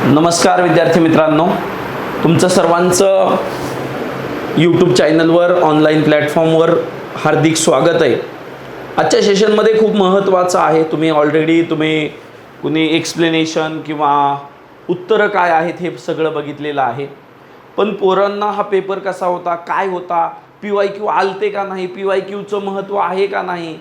नमस्कार विद्यार्थी मित्रांनो, तुमचं सर्वांचं यूट्यूब चॅनलवर ऑनलाईन प्लॅटफॉर्मवर हार्दिक स्वागत आहे. आजच्या सेशनमध्ये खूप महत्त्वाचं आहे. तुम्ही कुणी एक्सप्लेनेशन किंवा उत्तरं काय आहेत हे सगळं बघितलेलं आहे. पण पोरांना हा पेपर कसा होता, काय होता, PYQ आलते का नाही, PYQचं महत्त्व आहे का नाही,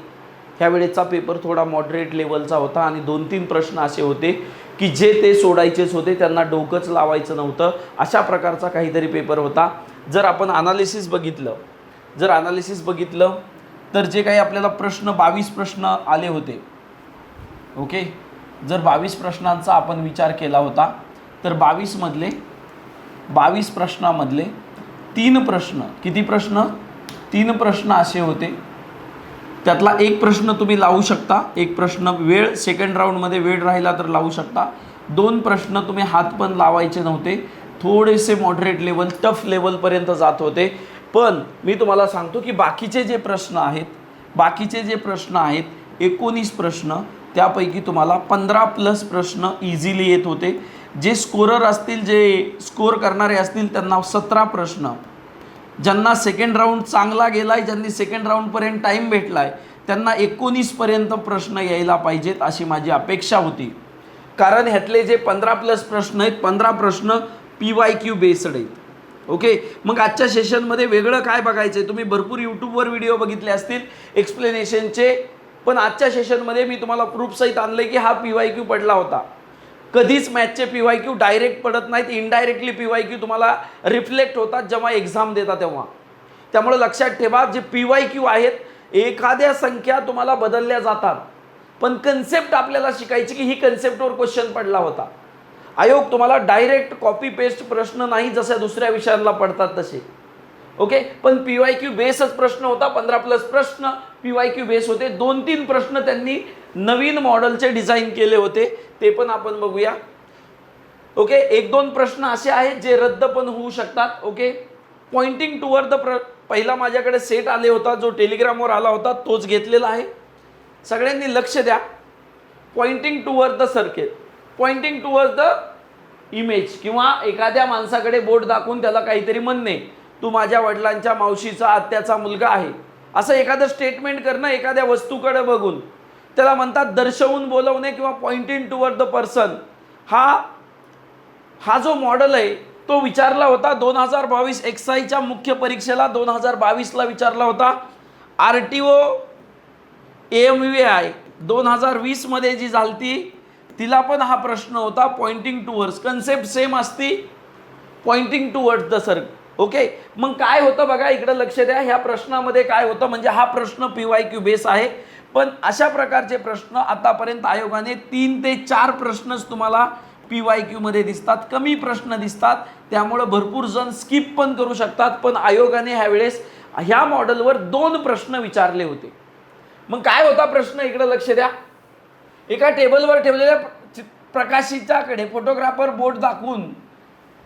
ह्या वेळेचा पेपर थोडा मॉडरेट लेवलचा होता आणि 2-3 प्रश्न असे होते की जे ते सोडायचेच होते, त्यांना डोकंच लावायचं नव्हतं. अशा प्रकारचा काहीतरी पेपर होता. जर आपण ॲनालिसिस बघितलं तर जे काही आपल्याला 22 प्रश्न आले होते. ओके, जर 22 प्रश्नांचा आपण विचार केला होता तर 22 प्रश्नामधले 3 प्रश्न, किती प्रश्न? 3 प्रश्न असे होते. त्यातला एक प्रश्न तुम्ही लावू शकता, एक प्रश्न वेळ सेकंड राऊंडमध्ये वेळ राहिला तर लावू शकता. 2 प्रश्न तुम्ही हात पण लावायचे नव्हते. थोडेसे मॉडरेट लेवल, टफ लेवलपर्यंत जात होते. पण मी तुम्हाला सांगतो की बाकीचे जे प्रश्न आहेत 19 प्रश्न, त्यापैकी तुम्हाला 15+ प्रश्न इझिली येत होते. जे स्कोरर असतील, जे स्कोर करणारे असतील, त्यांना 17 प्रश्न. ज्यांना सेकंड राऊंड चांगला गेलाय, ज्यांनी सेकंड राऊंडपर्यंत टाईम भेटलाय, त्यांना 19पर्यंत प्रश्न यायला पाहिजेत अशी माझी अपेक्षा होती. कारण ह्यातले जे 15+ प्रश्न आहेत, 15 प्रश्न PYQ बेस्ड आहेत. ओके, मग आजच्या सेशनमध्ये वेगळं काय बघायचं आहे? तुम्ही भरपूर यूट्यूबवर व्हिडिओ बघितले असतील एक्सप्लेनेशनचे, पण आजच्या सेशनमध्ये मी तुम्हाला प्रूफसहित आणलं की हा PYQ पडला होता. कधीच मॅथचे PYQ डायरेक्ट पडत नाहीत, इनडायरेक्टली PYQ तुम्हाला रिफ्लेक्ट होतात जेव्हा एक्झाम देता तेव्हा. त्यामुळे लक्षात ठेवा, जे PYQ आहेत एखाद्या संख्या तुम्हाला बदलल्या जातात, पण कन्सेप्ट आपल्याला शिकायची की ही कन्सेप्टवर क्वेश्चन पडला होता. आयोग तुम्हाला डायरेक्ट कॉपी पेस्ट प्रश्न नाही जसं दुसऱ्या विषयांना पडतात तसे. ओके, पण PYQ बेसच प्रश्न होता. 15+ प्रश्न PYQ बेस होते. 2-3 प्रश्न त्यांनी नवीन मॉडेलचे डिझाईन केले होते, ते पण आपण बघूया. ओके, 1-2 प्रश्न असे आहेत जे रद्द पण होऊ शकतात. ओके, पॉइंटिंग टूवर्ड द पहिला माझ्याकडे सेट आले होता, जो टेलिग्रामवर आला होता तोच घेतलेला आहे. सगळ्यांनी लक्ष द्या. Pointing toward the circle, pointing toward the image, किंवा एखाद्या माणसाकडे बोट दाखवून त्याला काहीतरी म्हणणे, तू माझ्या वडिलांच्या मावशीचा आत्याचा मुलगा आहे, असं एखादं स्टेटमेंट करणं एखाद्या वस्तूकडे बघून, त्याला म्हणतात दर्शवून बोलवणे किंवा पॉइंटिंग टूवर्ड द पर्सन. हा जो मॉडेल आहे तो विचारला होता 2022 एक्साईच्या मुख्य परीक्षेला 2022ला विचारला होता. RTO AMVI 2020 मध्ये जी झालती तिला पण हा प्रश्न होता. पॉइंटिंग टूवर्ड्स, कन्सेप्ट सेम असती, pointing towards the circle. Okay, मग काय होतं बघा, इकडे लक्ष द्या. ह्या प्रश्नामध्ये काय होतं, म्हणजे हा प्रश्न PYQ बेस आहे, पण अशा प्रकारचे प्रश्न आतापर्यंत आयोगाने 3 ते 4 प्रश्नच तुम्हाला PYQ मध्ये दिसतात, कमी प्रश्न दिसतात. त्यामुळे भरपूर जण स्किप पण करू शकतात. पण आयोगाने ह्यावेळेस ह्या मॉडेलवर 2 प्रश्न विचारले होते. मग काय होता प्रश्न, इकडे लक्ष द्या. एका टेबलवर ठेवलेल्या प्रकाशिताकडे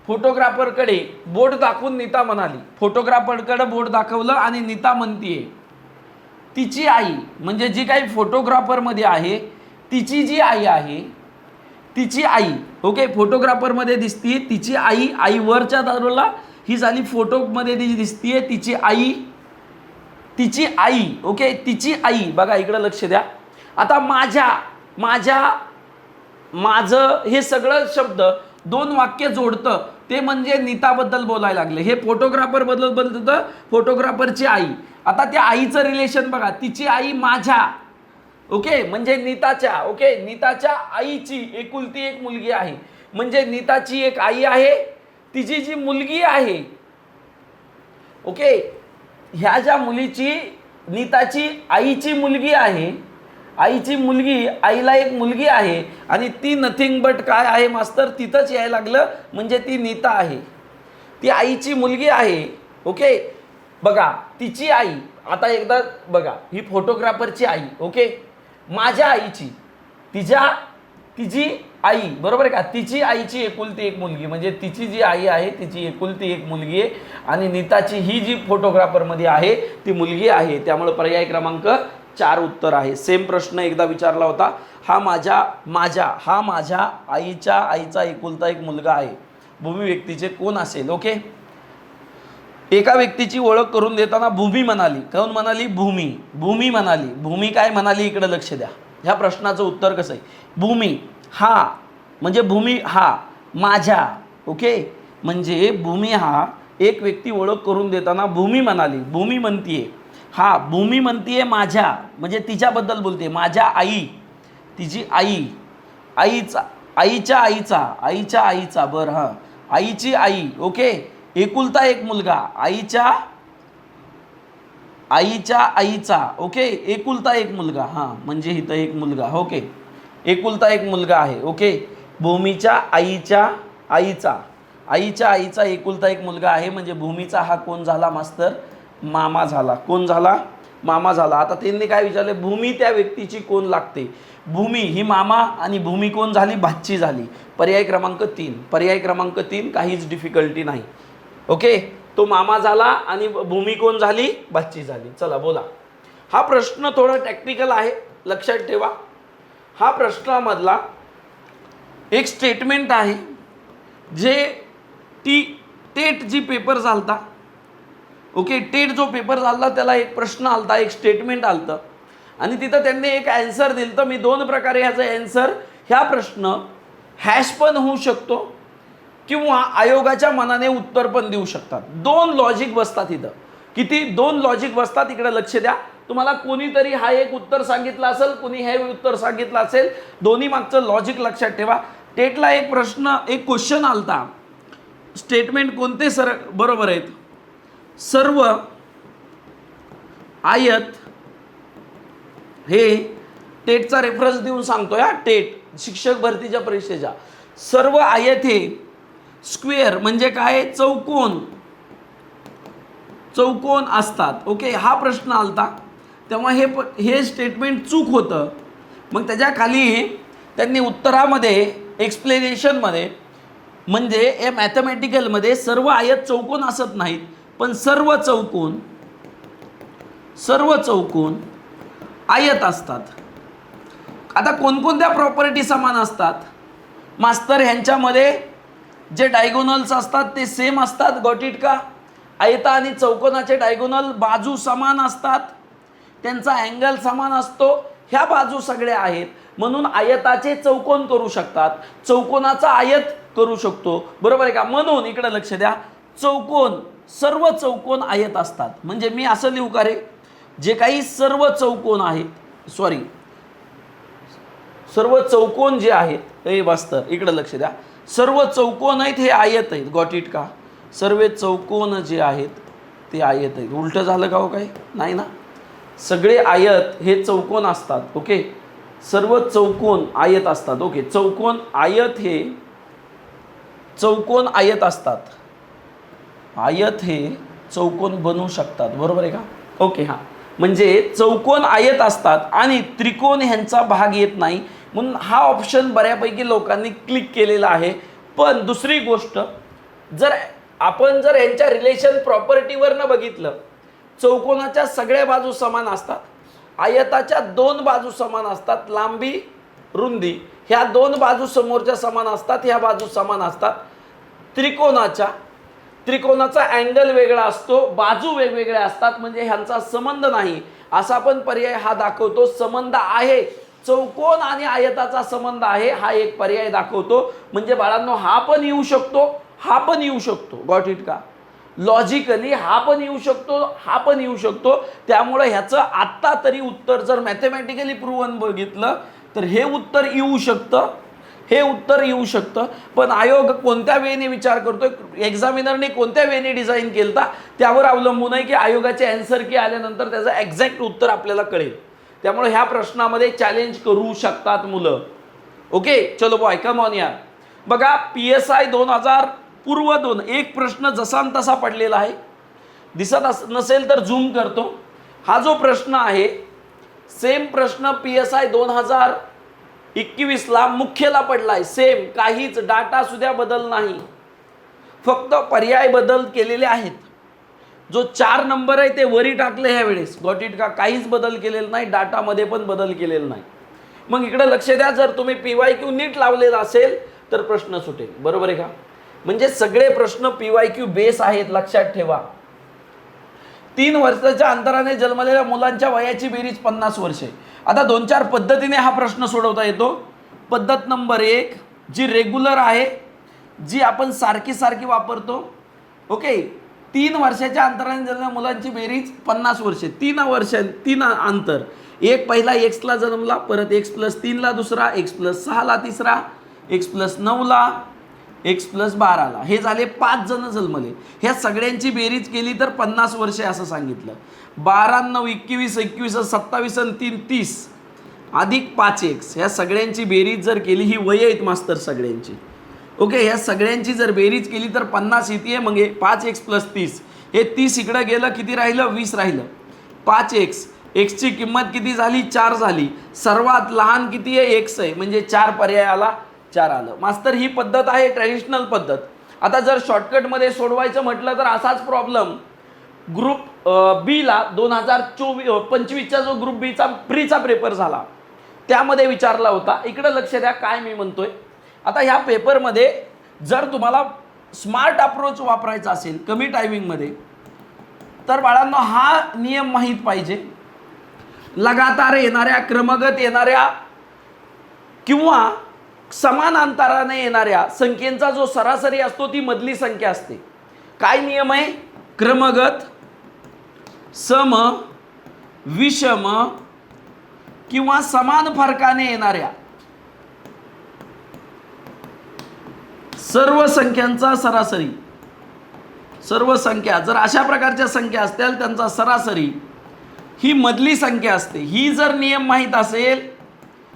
फोटोग्राफरकडे बोट दाखवून नीता म्हणाली, फोटोग्राफरकडे बोट दाखवलं आणि नीता म्हणतीये तिची आई, म्हणजे जी काही फोटोग्राफरमध्ये आहे तिची जी आई आहे, तिची आई. ओके, फोटोग्राफरमध्ये दिसतीये तिची आई, आई वरच्या दारोला ही झाली, फोटोमध्ये दिसतीये तिची आई. ओके, तिची आई. बघा इकडे लक्ष द्या. आता माझं हे सगळं शब्द 2 वाक्य जोडतं, ते म्हणजे नीताबद्दल बोलायला लागले. हे फोटोग्राफर बद्दल बोलतं, फोटोग्राफरची आई. आता त्या आईचं रिलेशन बघा, तिची आई माझ्या, ओके, म्हणजे नीताच्या. ओके, नीताच्या आईची एकुलती एक मुलगी आहे, म्हणजे नीताची एक आई आहे, तिची जी मुलगी आहे. ओके, ह्या ज्या मुलीची, नीताची आईची मुलगी आहे, आईला एक मुलगी आहे, आणि ती नथिंग बट काय आहे मास्तर, तिथंच यायला लागलं, म्हणजे ती नीता आहे, ती आईची मुलगी आहे. ओके, बघा तिची आई. आता एकदा बघा, ही फोटोग्राफरची आई. ओके, माझ्या आईची, तिची आई, बरोबर आहे का, तिची आईची एकुलती एक मुलगी, म्हणजे तिची जी आई आहे तिची एकुलती एक मुलगी आहे, आणि नीताची ही जी फोटोग्राफरमध्ये आहे ती मुलगी आहे. त्यामुळे पर्याय क्रमांक 4 उत्तर आहे. सेम प्रश्न एकदा विचारला होता. हा माझ्या आईच्या आईचा एकुलता एक मुलगा आहे. भूमी व्यक्तीचे कोण असेल? ओके. एका व्यक्तीची ओळख करून देताना भूमी म्हणाली. कोण म्हणाली? भूमी म्हणाली. भूमी काय म्हणाली? इकडे लक्ष द्या. ह्या प्रश्नाचं उत्तर कसं आहे? भूमी हा म्हणजे भूमी हा माझ्या. ओके. म्हणजे भूमी हा एक व्यक्ती ओळख करून देताना भूमी म्हणाली. भूमी म्हणतीये हा भूमी म्हणतीये माझ्या म्हणजे तिच्याबद्दल बोलते. माझ्या आई, तिची आई, आईच्या आईचा बरं हां आईची आई. ओके. एकुलता एक मुलगा आईच्या आईचा. ओके. एकुलता एक मुलगा हां म्हणजे इथं एक मुलगा. ओके. एकुलता एक मुलगा आहे. ओके. भूमीच्या आईच्या आईचा एकुलता एक मुलगा आहे म्हणजे भूमीचा हा कोण झाला मास्तर? मामा झाला. कोण झाला? मामा झाला. आता त्यांनी काय विचारले? भूमी त्या व्यक्तीची कोण लागते? भूमी ही मामा आणि भूमी कोण झाली? भाची झाली. पर्याय क्रमांक 3 काहीच डिफिकल्टी नाही. ओके. तो मामा झाला आणि भूमी कोण झाली? भाची झाली. चला बोला. हा प्रश्न थोडा टेक्निकल आहे, लक्षात ठेवा. हा प्रश्नामधला एक स्टेटमेंट आहे जे टेट जी पेपर झालता. ओके. टेट जो पेपर झाला त्याला एक प्रश्न आलता, एक स्टेटमेंट आलतं आणि तिथं त्यांनी एक ॲन्सर दिलं. तर मी 2 प्रकारे ह्याचं ॲन्सर, ह्या प्रश्न हॅश पण होऊ शकतो किंवा आयोगाच्या मनाने उत्तर पण देऊ शकतात. 2 लॉजिक बसतात इथं. किती? 2 लॉजिक बसतात. इकडे लक्ष द्या. तुम्हाला कोणीतरी हा एक उत्तर सांगितलं असेल, कोणी हे उत्तर सांगितलं असेल. दोन्ही मागचं लॉजिक लक्षात ठेवा. टेटला एक प्रश्न, एक क्वेश्चन आलता. स्टेटमेंट कोणते सर बरोबर आहेत? सर्व आयत हे टेटचा रेफरन्स देऊन सांगतोय हा. टेट शिक्षक भरतीच्या परीक्षेच्या. सर्व आयत हे स्क्वेअर म्हणजे काय? चौकोन असतात. ओके. हा प्रश्न आलता तेव्हा हे स्टेटमेंट चूक होतं. मग त्याच्या खाली त्यांनी उत्तरामध्ये एक्सप्लेनेशनमध्ये म्हणजे हे मॅथमॅटिकलमध्ये सर्व आयत चौकोन असत नाहीत पण सर्व चौकोन आयत असतात. आता कोणकोणत्या प्रॉपर्टी समान असतात मास्तर? ह्यांच्यामध्ये जे डायगोनल्स असतात ते सेम असतात. गॉट इट का? आयता आणि चौकोनाचे डायगोनल बाजू समान असतात, त्यांचा अँगल समान असतो. ह्या बाजू सगळ्या आहेत म्हणून आयताचे चौकोन करू शकतात, चौकोनाचा आयत करू शकतो. बरोबर आहे का? म्हणून इकडे लक्ष द्या. सर्व चौकोन आयत असतात. म्हणजे मी असं लिहू का रे? जे काही सर्व चौकोन आहेत, सर्व चौकोन जे आहेत हे मास्तर इकडे लक्ष द्या. सर्व चौकोन आहेत हे आयत आहेत. गॉट इट का? सर्व चौकोन जे आहेत ते आयत आहेत. उलटं झालं का हो? काही नाही ना. सगळे आयत हे चौकोन असतात. ओके. सर्व चौकोन आयत असतात. ओके. चौकोन आयत असतात. आयत हे चौकोन बनवू शकतात. बरोबर आहे का? ओके. हां म्हणजे चौकोन आयत असतात आणि त्रिकोण ह्यांचा भाग येत नाही म्हणून हा ऑप्शन बऱ्यापैकी लोकांनी क्लिक केलेला आहे. पण दुसरी गोष्ट, जर आपण यांच्या रिलेशन प्रॉपर्टीवरनं बघितलं, चौकोनाच्या सगळ्या बाजू समान असतात, आयताच्या 2 बाजू समान असतात, लांबी रुंदी ह्या 2 बाजू समोरच्या समान असतात, ह्या बाजू समान असतात. त्रिकोणाचा अँगल वेगळा असतो, बाजू वेगवेगळ्या असतात म्हणजे ह्यांचा संबंध नाही असा पण पर्याय हा दाखवतो. संबंध आहे, चौकोन आणि आयताचा संबंध आहे हा एक पर्याय दाखवतो. म्हणजे बाळांनो हा पण येऊ शकतो, हा पण येऊ शकतो. गॉट इट का? लॉजिकली हा पण येऊ शकतो, हा पण येऊ शकतो. त्यामुळे ह्याचं आत्ता तरी उत्तर जर मॅथमॅटिकली प्रूव्हन बघितलं तर हे उत्तर येऊ शकतं, हे उत्तर येऊ शकतं. पण आयोग कोणत्या वेने विचार करतोय, एक्झामिनरने कोणत्या वेने डिझाईन केलता त्यावर अवलंबून आहे की आयोगाचे ॲन्सर की आल्यानंतर त्याचं एक्झॅक्ट उत्तर आपल्याला कळेल. त्यामुळे ह्या प्रश्नामध्ये चॅलेंज करू शकतात मुलं. ओके. चलो बॉय कम ऑन यार. बघा PSI 2000 पूर्व 2 एक प्रश्न जसा तसा पडलेला आहे. दिसत नसेल तर झूम करतो. हा जो प्रश्न आहे सेम प्रश्न PSI 2021ला मुख्यला पडलाय. सेम, काहीच डाटा सुद्धा बदल नाही, फक्त पर्याय बदल केलेले आहेत. जो 4 नंबर आहे ते वरी टाकले ह्या वेळेस. गॉट इट का? काहीच बदल केलेला नाही, डाटामध्ये पण बदल केलेला नाही. मग इकडे लक्ष द्या, जर तुम्ही PYQ नीट लावलेला असेल तर प्रश्न सुटेल. बरोबर आहे का? म्हणजे सगळे प्रश्न PYQ बेस आहेत, लक्षात ठेवा. 3 वर्षाच्या अंतराने जन्मलेल्या मुलांच्या वयाची बेरीज 50 वर्षे. आता 2-4 पद्धतीने हा प्रश्न सोडवता येतो. पद्धत नंबर 1 जी रेग्युलर आहे, जी आपण सारखी वापरतो. ओके, 3 वर्षाच्या अंतराने जन्मलेल्या मुलांची बेरीज 50 वर्षे. 3 अंतर. एक पहिला एक्सला जन्मला, परत x+3ला दुसरा, x+6ला तिसरा, x+9ला, x+12ला. हे झाले 5 जण जन्मले. ह्या सगळ्यांची बेरीज केली तर 50 वर्षे असं सांगितलं. 12, 9, 21, 27 आणि 3 30 अधिक 5x ह्या सगळ्यांची बेरीज जर केली, ही वय आहेत मास्तर सगळ्यांची. ओके, ह्या सगळ्यांची जर बेरीज केली तर 50 येते. मग 5x + 30, हे 30 इकडं गेलं, किती राहिलं? 20 राहिलं. 5x, एक्सची किंमत किती झाली? 4 झाली. सर्वात लहान किती आहे? x आहे, म्हणजे 4 पर्याय आला, 4 आलं. मास्तर ही पद्धत आहे ट्रॅडिशनल पद्धत. आता जर शॉर्टकटमध्ये सोडवायचं म्हटलं तर असाच प्रॉब्लेम ग्रुप बीला 2025चा जो ग्रुप बीचा प्रीचा पेपर झाला त्यामध्ये विचारला होता. इकडं लक्ष द्या काय मी म्हणतोय. आता ह्या पेपरमध्ये जर तुम्हाला स्मार्ट अप्रोच वापरायचा असेल कमी टायमिंगमध्ये, तर बाळांनो हा नियम माहीत पाहिजे. लगातार येणाऱ्या, क्रमगत येणाऱ्या किंवा समान अंतराने येणाऱ्या संख्येचा जो सरासरी असतो ती मधली संख्या असते. काय नियम आहे? क्रमगत, सम, विषम किंवा समान फरकाने येणाऱ्या सर्व संख्यांचा सरासरी. सर्व संख्या जर अशा प्रकारच्या संख्या असतील त्यांचा सरासरी ही मधली संख्या असते. ही जर नियम माहीत असेल,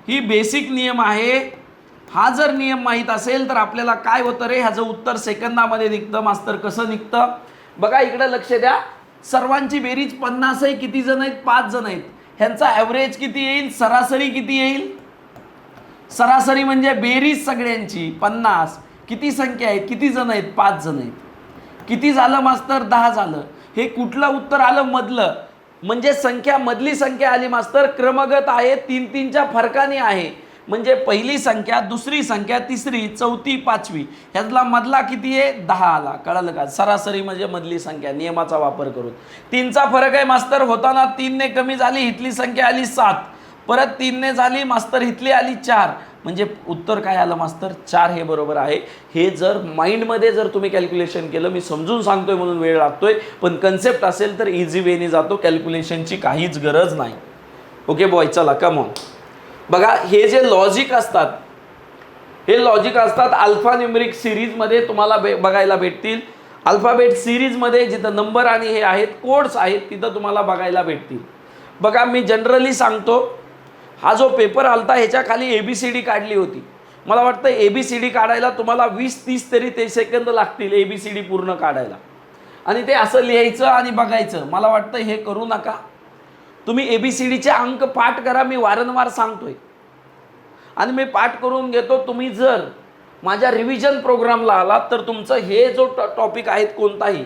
ही बेसिक नियम आहे. हा जर नियम माहीत असेल तर आपल्याला काय होतं रे, ह्याचं उत्तर सेकंदामध्ये निघतं. मास्तर कसं निघतं बघा, इकडे लक्ष द्या. सर्वांची बेरीज 50 आहे. किती जण आहेत? 5 जण आहेत. ह्यांचा ॲव्हरेज किती येईल? सरासरी किती येईल? सरासरी म्हणजे बेरीज सगळ्यांची 50. किती संख्या आहेत? किती जण आहेत? 5 जण आहेत. किती झालं मास्तर? 10 झालं. हे कुठलं उत्तर आलं? मधलं. म्हणजे संख्या मधली संख्या आली मास्तर. क्रमगत आहे, 3-3च्या फरकाने आहे. म्हणजे पहिली संख्या, दुसरी संख्या, तिसरी, चौथी, पाचवी, ह्यातला मधला किती आहे? 10 आला. कळलं का? सरासरी म्हणजे मधली संख्या. नियमाचा वापर करून 3चा फरक आहे मास्तर. होताना 3ने कमी झाली, इथली संख्या आली 7, परत 3ने झाली मास्तर, इथली आली 4. म्हणजे उत्तर काय आलं मास्तर? 4 हे बरोबर आहे. हे जर माइंडमध्ये जर तुम्ही कॅल्क्युलेशन केलं, मी समजून सांगतोय म्हणून वेळ लागतोय, पण कन्सेप्ट असेल तर इझी वेने जातो. कॅल्क्युलेशनची काहीच गरज नाही. ओके बॉय, चला कम ऑन. बघा, हे जे लॉजिक असतात, हे लॉजिक असतात अल्फा न्यूमेरिक सिरीजमध्ये तुम्हाला बघायला भेटतील. अल्फाबेट सिरीजमध्ये जिथं नंबर आणि हे आहेत, कोड्स आहेत, तिथं तुम्हाला बघायला भेटतील. बघा, मी जनरली सांगतो, हा जो पेपर आलता ह्याच्या खाली ABCD काढली होती. मला वाटतं ABCD काढायला तुम्हाला 20-30 तरी ते सेकंद लागतील ABCD पूर्ण काढायला. आणि ते असं लिहायचं आणि बघायचं. मला वाटतं हे करू नका. तुम्ही ABCDचे अंक पाठ करा. मी वारंवार सांगतोय आणि मी पाठ करून घेतो. तुम्ही जर माझ्या रिव्हिजन प्रोग्रामला आलात तर तुमचं हे जो टॉपिक आहेत कोणताही,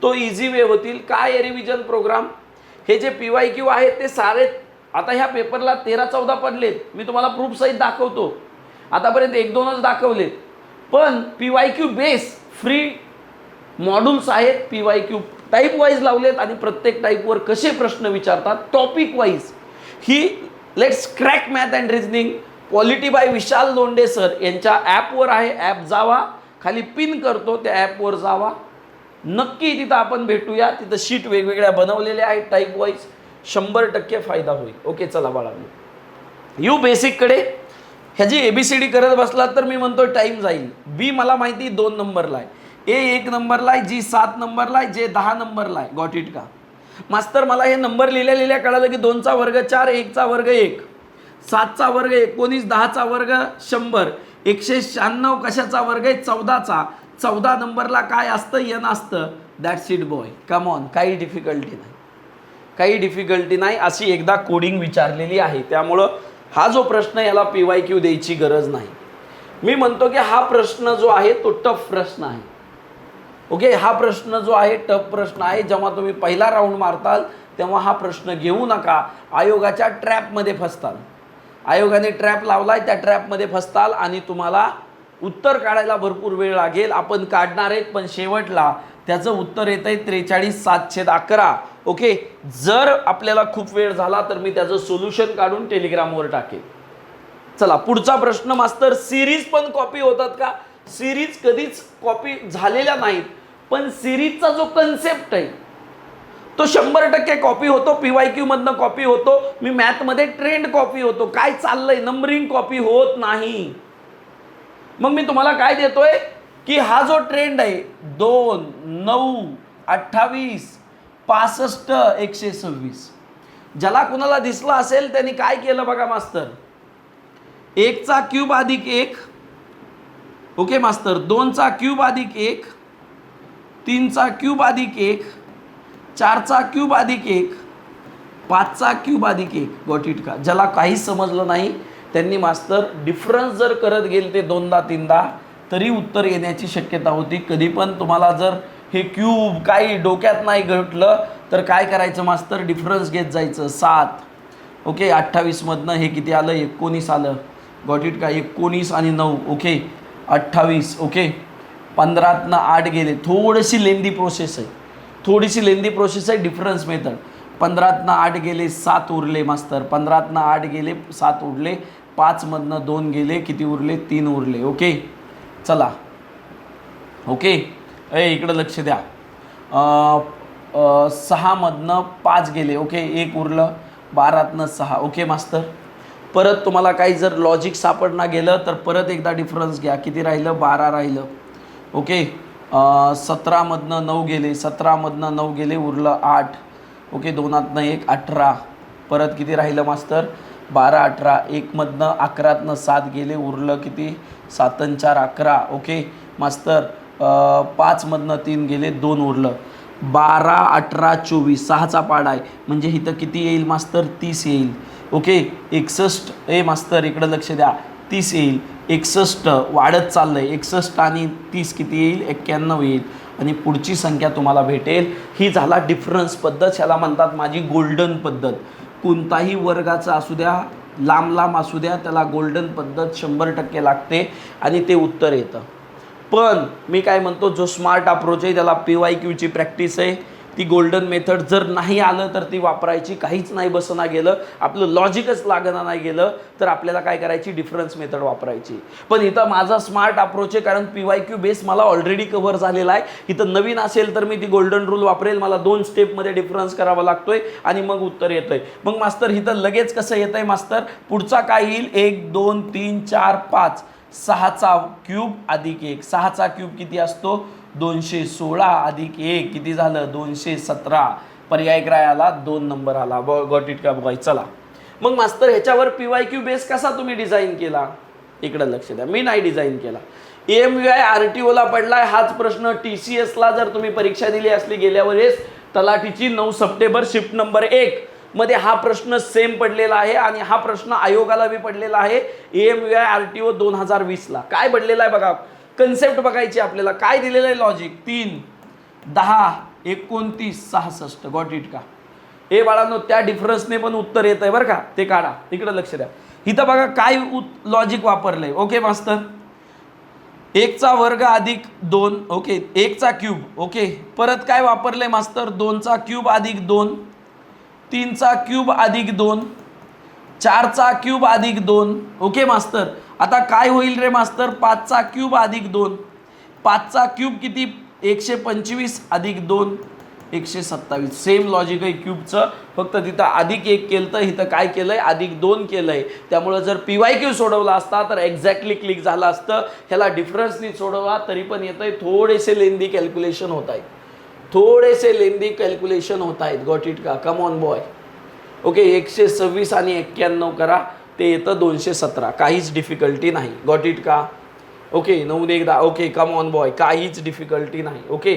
तो इझी वे होतील. काय आहे रिव्हिजन प्रोग्राम? हे जे PYQ आहेत ते सारे आता ह्या पेपरला 13-14 पडलेत. मी तुम्हाला प्रूफ सहित दाखवतो. आतापर्यंत 1-2च दाखवलेत. पण PYQ बेस फ्री मॉड्यूल्स आहेत. PYQ टाईप वाईज लावलेत आणि प्रत्येक टाईपवर कसे प्रश्न विचारतात टॉपिक वाईज. ही let's crack math and reasoning quality by Vishal Londhe sir यांच्या ॲपवर आहे. ॲप जावा, खाली पिन करतो, त्या ॲपवर जावा. नक्की तिथं आपण भेटूया. तिथं शीट वेगवेगळ्या बनवलेल्या आहेत टाईप वाईज. 100% फायदा होईल. ओके, चला बाळांनो, यू बेसिककडे. ह्याची ABCD करत बसलात तर मी म्हणतो टाईम जाईल. बी मला माहिती 2 नंबरला आहे, A 1 नंबरला आहे, G 7 नंबरला आहे, J 10 नंबरला आहे. गॉट इट का मास्तर? मला हे नंबर लिहिल्या कळालं की 2चा वर्ग 4, 1चा वर्ग 1, 7चा वर्ग 19, 10चा वर्ग 100, 196 कशाचा वर्ग आहे? 14चा. 14 नंबरला काय असतं? N असतं. That's it boy, come on. काही डिफिकल्टी नाही, काही डिफिकल्टी नाही. अशी एकदा कोडिंग विचारलेली आहे. त्यामुळं हा जो प्रश्न याला PYQ द्यायची गरज नाही. मी म्हणतो की हा प्रश्न जो आहे तो टफ प्रश्न आहे. ओके, हा प्रश्न जो आहे टफ प्रश्न आहे. जेव्हा तुम्ही पहिला राऊंड मारताल तेव्हा हा प्रश्न घेऊ नका. आयोगाच्या ट्रॅपमध्ये फसताल. आयोगाने ट्रॅप लावलाय, त्या ट्रॅपमध्ये फसताल आणि तुम्हाला उत्तर काढायला भरपूर वेळ लागेल. आपण काढणार आहेत, पण शेवटला त्याचं उत्तर येत आहे 43,711. ओके, जर आपल्याला खूप वेळ झाला तर मी त्याचं सोल्युशन काढून टेलिग्रामवर टाकेल. चला पुढचा प्रश्न मास्तर, सिरीज पण कॉपी होतात का? सिरीज कधीच कॉपी झालेल्या नाहीत, पण सिरीजचा जो कन्सेप्ट आहे तो 100% कॉपी होतो. PYQ मधनं कॉपी होतो. मी मॅथमध्ये ट्रेंड कॉपी होतो. काय चाललंय, नंबरिंग कॉपी होत नाही. मग मी तुम्हाला काय देतोय की हा जो ट्रेंड आहे 2, 9, 28, 65, 126, ज्याला कुणाला दिसला असेल त्यांनी काय केलं बघा मास्तर, 1 चा क्यूब अधिक 1, ओके मास्तर, 2 चा क्यूब अधिक 1, 3 चा क्यूब अधिक 1, 4 चा क्यूब अधिक 1, 5 चा क्यूब अधिक 1. गॉट इट का? ज्याला काहीच समजलं नाही त्यांनी मास्तर डिफरन्स जर करत गेले ते 2दा 3दा तरी उत्तर येण्याची शक्यता होती. कधी पण तुम्हाला जर हे क्यूब काही डोक्यात नाही घटलं तर काय करायचं मास्तर, डिफरन्स घेत जायचं. 7, ओके, 28 मधनं हे किती आलं, 19 आलं. गॉट इट का? 19 आणि 9, ओके 28, ओके. 15तनं 8 गेले. थोडीशी लेंदी प्रोसेस आहे, डिफरन्स मेथड. 15तनं 8 गेले, 7 उरले मास्तर. 15तनं 8 गेले, 7 उरले. 5 मधनं 2 गेले, किती उरले, 3 उरले. ओके, चला, ओके, इकडं लक्ष द्या. 6 मधनं 5 गेले, ओके, 1 उरलं. 12तनं 6, ओके मास्तर. परत तुम्हाला काही जर लॉजिक सापडणं गेलं तर परत एकदा डिफरन्स घ्या. किती राहिलं, 12 राहिलं. ओके, 17 मधनं 9 गेले, 17 मधनं 9 गेले, उरलं 8. ओके, 2तनं 1, 18. परत किती राहिलं मास्तर, 12, 18. 1 मधनं 11तनं 7 गेले, उरलं किती, 7 आणि 4, 11. ओके मास्तर. 5 मधनं 3 गेले, 2 उरलं. 12, 18, 24, 6चा पाडा आहे म्हणजे इथं किती येईल मास्तर, 30 येईल. ओके, 61. मास्तर इकडं लक्ष द्या, 30 येईल. 61 वाढत चाललंय, 61 आणि 30 किती येईल, 91 येईल. आणि पुढची संख्या तुम्हाला भेटेल. ही झाला डिफरन्स पद्धत. ह्याला म्हणतात माझी गोल्डन पद्धत. कोणताही वर्गाचा असू द्या, लांब असू द्या, त्याला गोल्डन पद्धत 100% लागते आणि ते उत्तर येतं. पण मी काय म्हणतो, जो स्मार्ट अप्रोच आहे त्याला PYQची प्रॅक्टिस आहे, ती गोल्डन मेथड जर नाही आलं तर ती वापरायची. काहीच नाही बसना गेलं, आपलं लॉजिकच लागणं नाही गेलं तर आपल्याला काय करायची, डिफरन्स मेथड वापरायची. पण इथं माझा स्मार्ट अप्रोच आहे, कारण PYQ बेस मला ऑलरेडी कव्हर झालेला आहे. इथं नवीन असेल तर मी ती गोल्डन रूल वापरेल. मला 2 स्टेपमध्ये डिफरन्स करावा लागतोय आणि मग उत्तर येतंय. मग मास्तर इथं लगेच कसं येतंय मास्तर, पुढचा काय येईल, 1, 2, 3, 4, 5, 6चा क्यूब अधिक 1. 6चा क्यूब किती असतो, 216 अधिक 1 किती झालं, 217. पर्याय काय आला, 2 नंबर आला. गॉट इट का बघाय. चला मग मास्तर ह्याच्यावर PYQ बेस कसा तुम्ही डिझाईन केला, इकडं लक्ष द्या. मी नाही डिझाईन केला, AMUI RTOला पडलाय हाच प्रश्न. TCSला जर तुम्ही परीक्षा दिली असली गेल्या वेळेस तलाठीची 9 सप्टेंबर शिफ्ट नंबर 1 मध्ये हा प्रश्न सेम पडलेला आहे आणि हा प्रश्न आयोगाला बी पडलेला आहे. AMUI RTO 2020ला काय पडलेला आहे बघा. कन्सेप्ट बघायची आपल्याला. काय दिलेलं आहे लॉजिक, 3, 10, 29, 66. गॉट इट का? हे बाळांनो त्या डिफरन्सने पण उत्तर येत आहे बरं का, ते काढा. इकडे लक्ष द्या. इथं बघा काय लॉजिक वापरलंय. ओके मास्तर, 1 चा वर्ग अधिक 2, ओके, 1 चा क्यूब. ओके, परत काय वापरलंय मास्तर, 2 चा क्यूब अधिक 2, 3 चा क्यूब अधिक 2, 4 चा क्यूब अधिक 2. ओके मास्तर. आता काय होईल रे मास्तर, 5 चा क्यूब अधिक 2. 5 चा क्यूब किती, 125 अधिक 2, 127. सेम लॉजिक आहे क्यूबचं, फक्त तिथं अधिक 1 केलं तर इथं काय केलंय, अधिक 2 केलंय. त्यामुळे जर PYQ सोडवला असता तर एक्झॅक्टली क्लिक झालं असतं. ह्याला डिफरन्सनी सोडवा तरी पण येतंय. थोडेसे लेंदी कॅल्क्युलेशन होत आहेत. गॉट इट का? Come on boy. ओके, 126 आणि 91 करा, ते येतं 217. काहीच डिफिकल्टी नाही. गॉट इट का? ओके, 9 एकदा. ओके, कम ऑन बॉय, काहीच डिफिकल्टी नाही. ओके,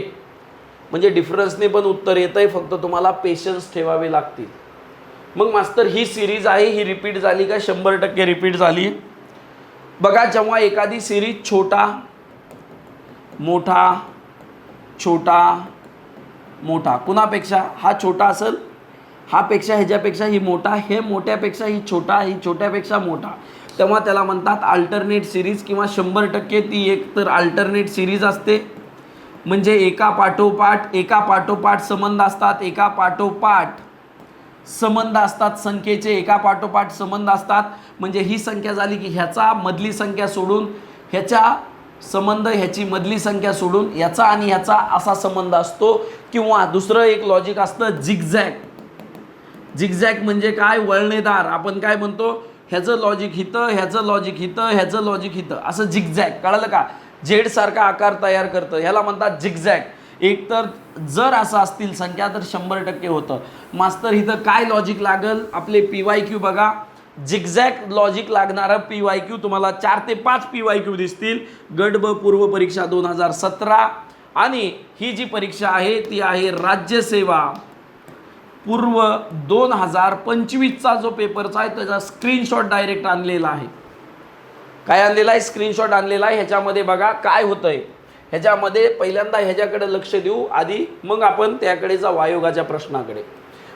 म्हणजे डिफरन्सने पण उत्तर येतंय, फक्त तुम्हाला पेशन्स ठेवावे लागतील. मग मास्तर ही सिरीज आहे, ही रिपीट झाली का? 100% रिपीट झाली. बघा, जेव्हा एखादी सिरीज छोटा, मोठा, छोटा मोठा, कुणापेक्षा हा छोटा असेल, हा पेक्षा ह्याच्यापेक्षा ही मोठा, हे मोठ्यापेक्षा ही छोटा, ही छोट्यापेक्षा मोठा, तेव्हा त्याला म्हणतात अल्टरनेट सिरीज किंवा 100% ती एक तर अल्टरनेट सिरीज असते. म्हणजे एका पाठोपाठ संबंध असतात, एका पाठोपाठ संबंध असतात, संख्येचे एका पाठोपाठ संबंध असतात. म्हणजे ही संख्या झाली की ह्याचा मधली संख्या सोडून ह्याच्या संबंध, ह्याची मधली संख्या सोडून याचा आणि ह्याचा असा संबंध असतो. किंवा दुसरं एक लॉजिक असतं झिगझॅग. झिगझॅग म्हणजे काय? वळणेदार. आपण काय म्हणतो, ह्याचं लॉजिक हिथं, ह्याचं लॉजिक हिथं, ह्याचं लॉजिक हिथं, असं झिगझॅग. कळलं का? जेड सारखा आकार तयार करतं, ह्याला म्हणतात झिगझॅग. एक तर जर असं असतील संख्या तर 100% होतं. मास्तर इथं काय लॉजिक लागल? आपले PYQ बघा, झिगझॅग लॉजिक लागणारं PYQ तुम्हाला 4 ते 5 PYQ दिसतील. गट ब पूर्व परीक्षा 2017 आणि ही जी परीक्षा आहे ती आहे राज्यसेवा पूर्व 2025चा जो पेपरचा आहे त्याचा स्क्रीनशॉट डायरेक्ट आणलेला आहे. काय आणलेला आहे? स्क्रीनशॉट आणलेला आहे. ह्याच्यामध्ये बघा काय होतंय. ह्याच्यामध्ये पहिल्यांदा ह्याच्याकडे लक्ष देऊ आधी, मग आपण त्याकडे जाऊ आयोगाच्या प्रश्नाकडे.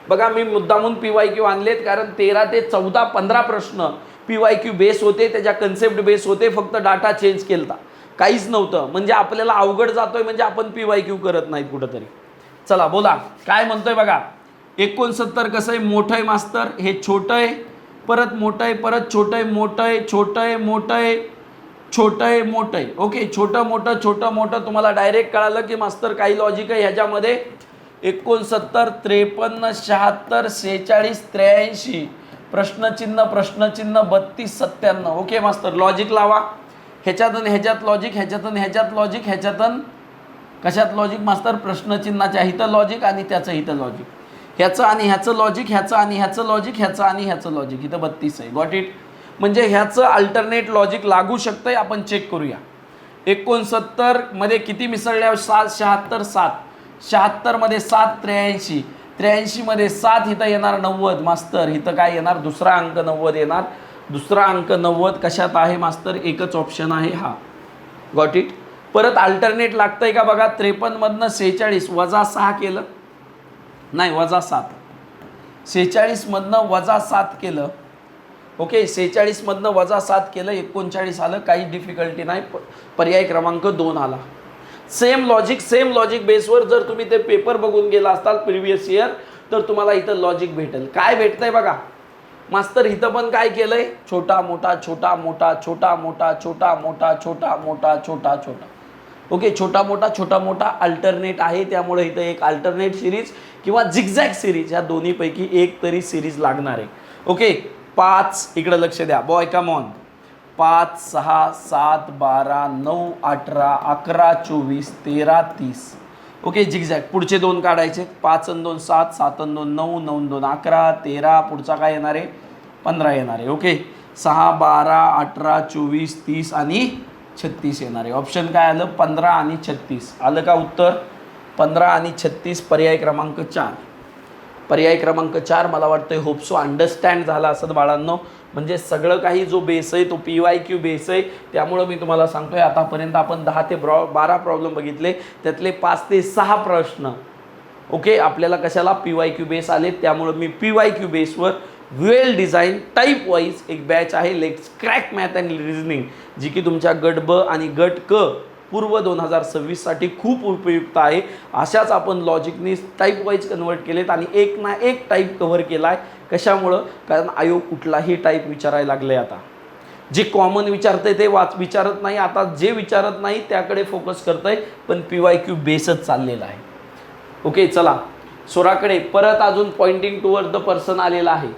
बघा मी मुद्दामून PYQ आणलेत कारण 13 ते 14 15 प्रश्न PYQ बेस होते, त्याच्या कन्सेप्ट बेस होते, फक्त डाटा चेंज केलता, काहीच नव्हतं. म्हणजे आपल्याला अवघड जातोय म्हणजे आपण PYQ करत नाहीत कुठंतरी. चला बोला काय म्हणतोय बघा. 69 कसं आहे? मोठं आहे मास्तर, हे छोटं आहे, परत मोठं आहे, परत छोटं आहे, मोठं आहे, छोटं आहे, मोठं आहे, छोटं आहे, मोठं आहे. ओके, छोटं मोठं तुम्हाला डायरेक्ट कळालं की मास्तर काही लॉजिक आहे ह्याच्यामध्ये. 69, 53, 76, 46, 83 प्रश्नचिन्ह 32, 97. ओके मास्तर, लॉजिक लावा. ह्याच्यातून ह्याच्यात लॉजिक, ह्याच्यातून ह्याच्यात लॉजिक, ह्याच्यातून कशात लॉजिक मास्तर? प्रश्नचिन्हाच्या इथं लॉजिक आणि त्याचं इथं लॉजिक, ह्याचं आणि ह्याचं लॉजिक, ह्याचं आणि ह्याचं लॉजिक, ह्याचं आणि ह्याचं लॉजिक, इथं 32 आहे. Got it? म्हणजे ह्याचं अल्टरनेट लॉजिक लागू शकतंय. आपण चेक करूया. 69 मध्ये किती मिसळल्या? 7, 76, 7, 76 मध्ये 7, 83, 83 मध्ये 7, इथं येणार 90 मास्तर. इथं काय येणार? दुसरा अंक 90 येणार. दुसरा अंक 90 कशात आहे मास्तर? एकच ऑप्शन आहे हा. Got it? परत अल्टरनेट लागतंय का बघा. 53 मधनं 46 वजा 6 केलं, नाही वजा 7, 46 मधनं वजा 7 केलं. ओके, 46 मधनं वजा 7 केलं, 39 आलं, काही डिफिकल्टी नाही. पर्याय क्रमांक 2 आला. सेम लॉजिक बेसवर जर तुम्ही ते पेपर बघून गेला असताल प्रिव्हियस इयर तर तुम्हाला इथं लॉजिक भेटेल. काय भेटतंय बघा मास्तर, इथं पण काय केलंय? छोटा मोठा, छोटा मोठा, छोटा मोठा, छोटा मोठा, छोटा मोठा, छोटा छोटा. ओके, छोटा मोठा अल्टरनेट आहे, त्यामुळे इथं एक अल्टरनेट सिरीज किंवा झिगझॅग सिरीज ह्या दोन्हीपैकी एक तरी सिरीज लागणार आहे. ओके, 5 इकडे लक्ष द्या boy, come on. 5, 6, 7, 12, 9, 18, 11, 24, 13, 30. Okay, zigzag. पुढचे 2 काढायचे. 5 आणि 2 7, 7 आणि 2 9, 9 आणि 2 11, 13. पुढचा काय येणार आहे? 15 येणार आहे. ओके, 6, 12, 18, 24, 30 आणि 36 येणार आहे. ऑप्शन काय आलं? 15 आणि 36 आलं का उत्तर? 15 आणि 36 पर्याय क्रमांक 4. पर्याय क्रमांक 4 मला वाटतं होप सो अंडरस्टँड झाला असं बाळांनो. म्हणजे सगळं काही जो बेस आहे तो PYQ बेस आहे. त्यामुळं मी तुम्हाला सांगतोय आतापर्यंत आपण 10 ते 12 प्रॉब्लेम बघितले, त्यातले 5 ते 6 प्रश्न ओके आपल्याला कशाला? PYQ बेस आले. त्यामुळं मी PYQ बेसवर वेल डिझाईन टाईप वाईज एक बॅच आहे, let's crack math and reasoning, जी की तुमच्या गट ब आणि गट क पूर्व 2026 साठी खूप उपयुक्त आहे. अशाच आपण लॉजिकनी टाईप वाईज कन्वर्ट केलेत आणि एक ना एक टाईप कव्हर केला आहे. कशामुळं? कारण आयोग कुठलाही टाईप विचारायला लागले. आता जे कॉमन विचारतंय ते विचारत नाही, आता जे विचारत नाही त्याकडे फोकस करतंय, पण PYQ बेसच चाललेला आहे. ओके, चला स्वराकडे परत अजून पॉइंटिंग टुवर्ड द पर्सन आलेला आहे.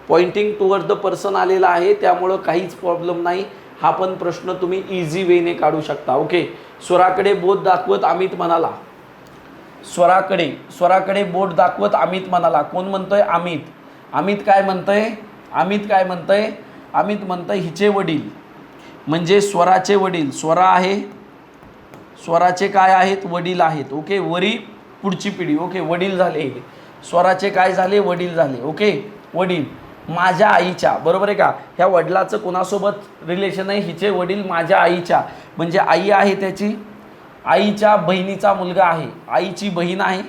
पॉइंटिंग टुवर्ड द पर्सन आलेला आहे, त्यामुळं काहीच प्रॉब्लेम नाही. हा पण प्रश्न तुम्ही इझी वेने काढू शकता. ओके, स्वराकडे बोट दाखवत अमित म्हणाला. स्वराकडे बोट दाखवत अमित म्हणाला. कोण म्हणतोय? अमित. अमित काय म्हणतंय? अमित म्हणतंय हिचे वडील म्हणजे स्वराचे वडील. स्वरा आहे, स्वराचे काय आहेत? वडील आहेत. ओके, वरी पुढची पिढी. ओके, वडील झाले. स्वराचे काय झाले? वडील झाले. ओके, वडील माझ्या आईच्या, बरोबर आहे का? ह्या वडिलाचं कोणासोबत रिलेशन आहे? हिचे वडील माझ्या आईच्या, म्हणजे आई आहे त्याची आईच्या बहिणीचा मुलगा आहे, आईची बहीण आहे,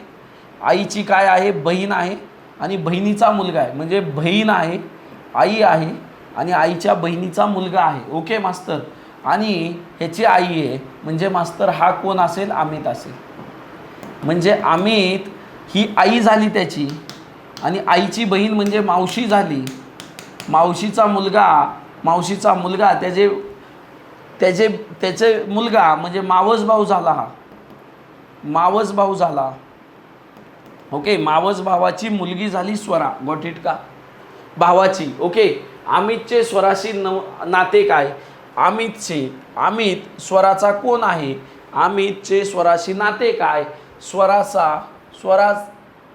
आईची काय आहे बहीण आहे आणि बहिणीचा मुलगा आहे, म्हणजे बहीण आहे, आई आहे आणि आईच्या बहिणीचा मुलगा आहे. ओके मास्तर. आणि ह्याची आई आहे म्हणजे मास्तर हा कोण असेल, अमित असेल. म्हणजे अमित ही आई झाली त्याची आणि आईची बहीण म्हणजे मावशी झाली, मावशीचा मुलगा त्याचे मुलगा म्हणजे मावस भाऊ झाला, हा मावस भाऊ झाला. ओके, मावस भावाची मुलगी झाली स्वरा. गॉट इट का, भावाची. ओके, अमितचे स्वराशी नाते काय, अमित स्वराचा कोण आहे, अमितचे स्वराशी नाते काय,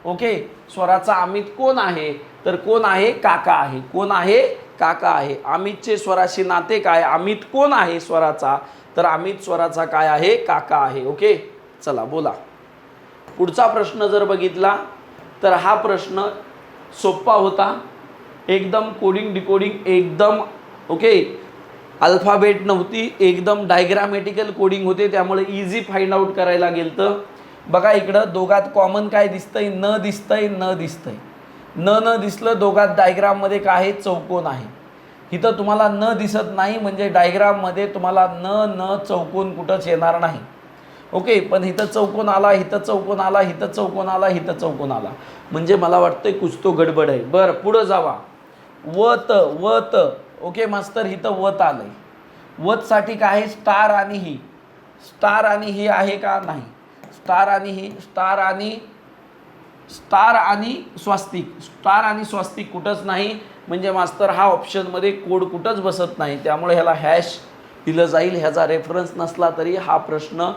ओके, स्वराचा अमित कोण आहे, तर कोण आहे, काका आहे. कोण आहे, काका आहे. अमितचे स्वराशी नाते काय, अमित कोण आहे स्वराचा, तर अमित स्वराचा काय आहे, काका आहे. ओके, चला बोला. पुढचा प्रश्न जर बघितला तर हा प्रश्न सोपा होता एकदम, कोडिंग डिकोडिंग एकदम. ओके, अल्फाबेट नव्हती, एकदम डायग्रामॅटिकल कोडिंग होते, त्यामुळे इझी फाइंड आउट करायला गेलतं. बघा इकडं दोघात कॉमन काय दिसतंय, न दिसतंय, न दिसलं दोघात डायग्राममध्ये काय आहे, चौकोन आहे. इथं तुम्हाला न दिसत नाही म्हणजे डायग्राममध्ये तुम्हाला न चौकोन कुठंच येणार नाही. ओके, पण इथं चौकोन आला, इथं चौकोन आला, इथं चौकोन आला, इथं चौकोन आला, म्हणजे मला वाटतंय कुछ तो गडबड आहे. बरं पुढं जावा. वत. ओके मास्तर, इथं वत आलंय. वतसाठी काय आहे, स्टार आणि ही आहे का, नाही. स्टार आणि स्वास्तिक कुठंच नाही, म्हणजे मास्तर हा ऑप्शनमध्ये कोड कुठंच बसत नाही, त्यामुळे ह्याला हॅश दिलं जाईल. ह्याचा रेफरन्स नसला तरी हा प्रश्न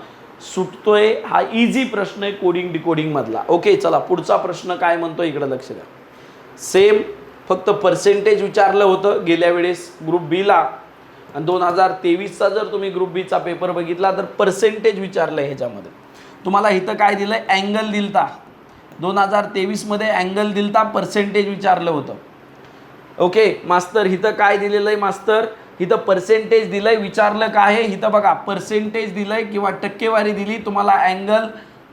सुटतोय. हा इझी प्रश्न आहे कोडिंग डिकोडिंग मधला. ओके, चला पुढचा प्रश्न काय म्हणतो इकडे लक्ष द्या. सेम, फक्त पर्सेंटेज विचारलं होतं गेल्या वेळेस ग्रुप बीला, आणि 2023चा जर तुम्ही ग्रुप बीचा पेपर बघितला तर पर्सेंटेज विचारलं आहे. ह्याच्यामध्ये तुम्हाला इथं काय दिलं आहे, अँगल दिलता. 2023मध्ये अँगल दिलता, पर्सेंटेज विचारलं होतं. ओके मास्तर, इथं काय दिलेलं आहे मास्तर, इथं पर्सेंटेज दिलंय, विचारलं काय आहे इथं बघा, पर्सेंटेज दिलंय किंवा टक्केवारी दिली, तुम्हाला अँगल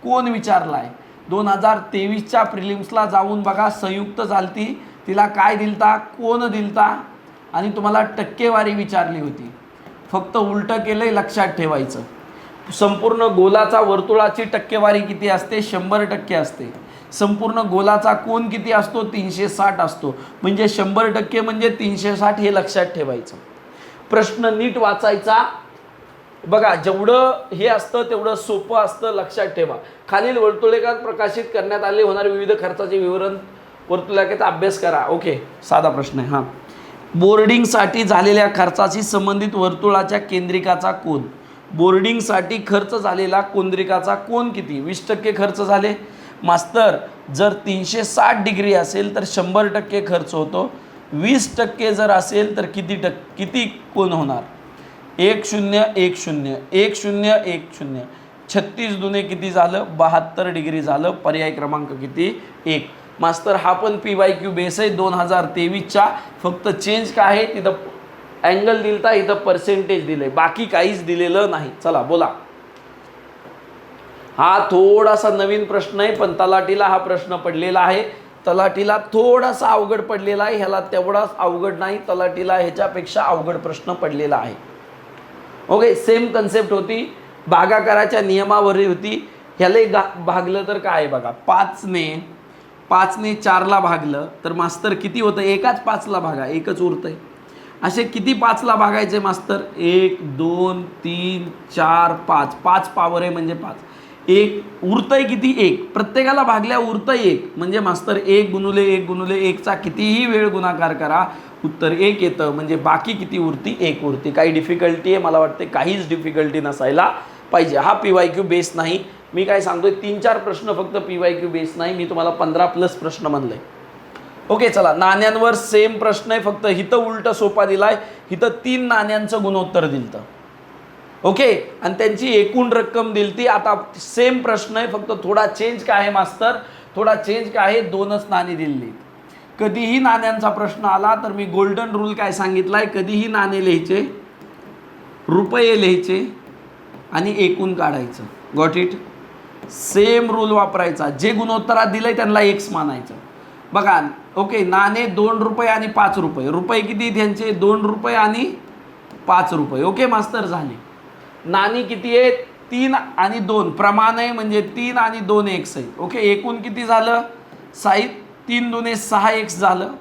कोण विचारला आहे. 2023च्या प्रिलिम्सला जाऊन बघा, संयुक्त झालती, तिला काय दिलता, कोण दिलता आणि तुम्हाला टक्केवारी विचारली होती. फक्त उलटं केलंय, लक्षात ठेवायचं. संपूर्ण गोलाचा वर्तुळाची टक्केवारी किती असते, 100% असते. संपूर्ण गोलाचा कोन किती असतो, 360 असतो, म्हणजे 100% म्हणजे 360, हे लक्षात ठेवायचं. प्रश्न नीट वाचायचा. बघा जेवढं हे असतं तेवढं सोपं असतं, लक्षात ठेवा. खालील वर्तुळाकार प्रकाशित करण्यात आले होणारे विविध खर्चाचे विवरण वर्तुळाकाराचा अभ्यास करा. ओके, साधा प्रश्न आहे. हां, बोर्डिंगसाठी झालेल्या खर्चाशी संबंधित वर्तुळाच्या केंद्रिकाचा कोन. बोर्डिंगसाठी खर्च झालेला केंद्रिकाचा कोन किती, 20% खर्च झाले मास्तर. जर 360 डिग्री असेल तर 100% खर्च होतो. 20% जर असेल तर किती कोन होणार, 1 0 1 0 1 0 1 0, 36 दुने किती झालं, 72 डिग्री झालं. पर्याय क्रमांक किती, 1. मास्तर हा पण PYQ बेस आहे 2023च्या, फक्त चेंज काय आहे, तिथं अँगल दिलता, इथं पर्सेंटेज दिले, बाकी काहीच दिलेलं नाही. चला बोला. हा थोडासा नवीन प्रश्न आहे, पण तलाठीला हा प्रश्न पडलेला आहे. तलाठीला थोडासा अवघड पडलेला आहे, ह्याला तेवढाच अवघड नाही, तलाठीला ह्याच्यापेक्षा अवघड प्रश्न पडलेला आहे. ओके, सेम कन्सेप्ट होती, भागाकाराच्या नियमावर होती. ह्याला भागलं तर काय बघा, 5ने 4ला भागलं तर मास्तर किती होतं, एकाच 5ला भागा, एकच उरतंय. असे किती 5ला भागायचे मास्तर, 1 2 3 4 5, 5 पावर आहे म्हणजे 5, एक उरतंय किती, 1. प्रत्येकाला भागल्या उरतंय 1, म्हणजे मास्तर 1 गुणुले 1 गुणुले 1चा कितीही वेळ गुणाकार करा, उत्तर 1 येतं. म्हणजे बाकी किती उरती, 1 उरती. काही डिफिकल्टी आहे, मला वाटते काहीच डिफिकल्टी नसायला पाहिजे. हा PYQ बेस नाही, मी काय सांगतोय 3-4 प्रश्न फक्त PYQ बेस नाही, मी तुम्हाला 15+ प्रश्न म्हणलंय. ओके चला, नाण्यांवर सेम प्रश्न आहे, फक्त हिथं उलट सोपा दिलाय, हिथं 3 नाण्यांचं गुणोत्तर दिलतं. ओके, आणि त्यांची एकूण रक्कम दिलती. आता सेम प्रश्न आहे, फक्त थोडा चेंज काय आहे मास्तर, थोडा चेंज काय आहे, 2च नाणी दिली. कधीही नाण्यांचा प्रश्न आला तर मी गोल्डन रूल काय सांगितलाय, कधीही नाणे लिहायचे, रुपये लिहायचे आणि एकूण काढायचं. Got it. सेम रूल वापरायचा. जे गुणोत्तरात दिलंय त्यांना एक्स मानायचं. बघा ओके, नाणे 2 रुपये आणि 5 रुपये. रुपये किती त्यांचे 2 रुपये आणि 5 रुपये. ओके मास्तर झाले. नाणी किती आहेत 3 आणि 2. प्रमाण आहे म्हणजे 3 आणि 2 एक्स आहे. ओके, एकूण किती झालं 6. 3 दुने 6 एक्स झालं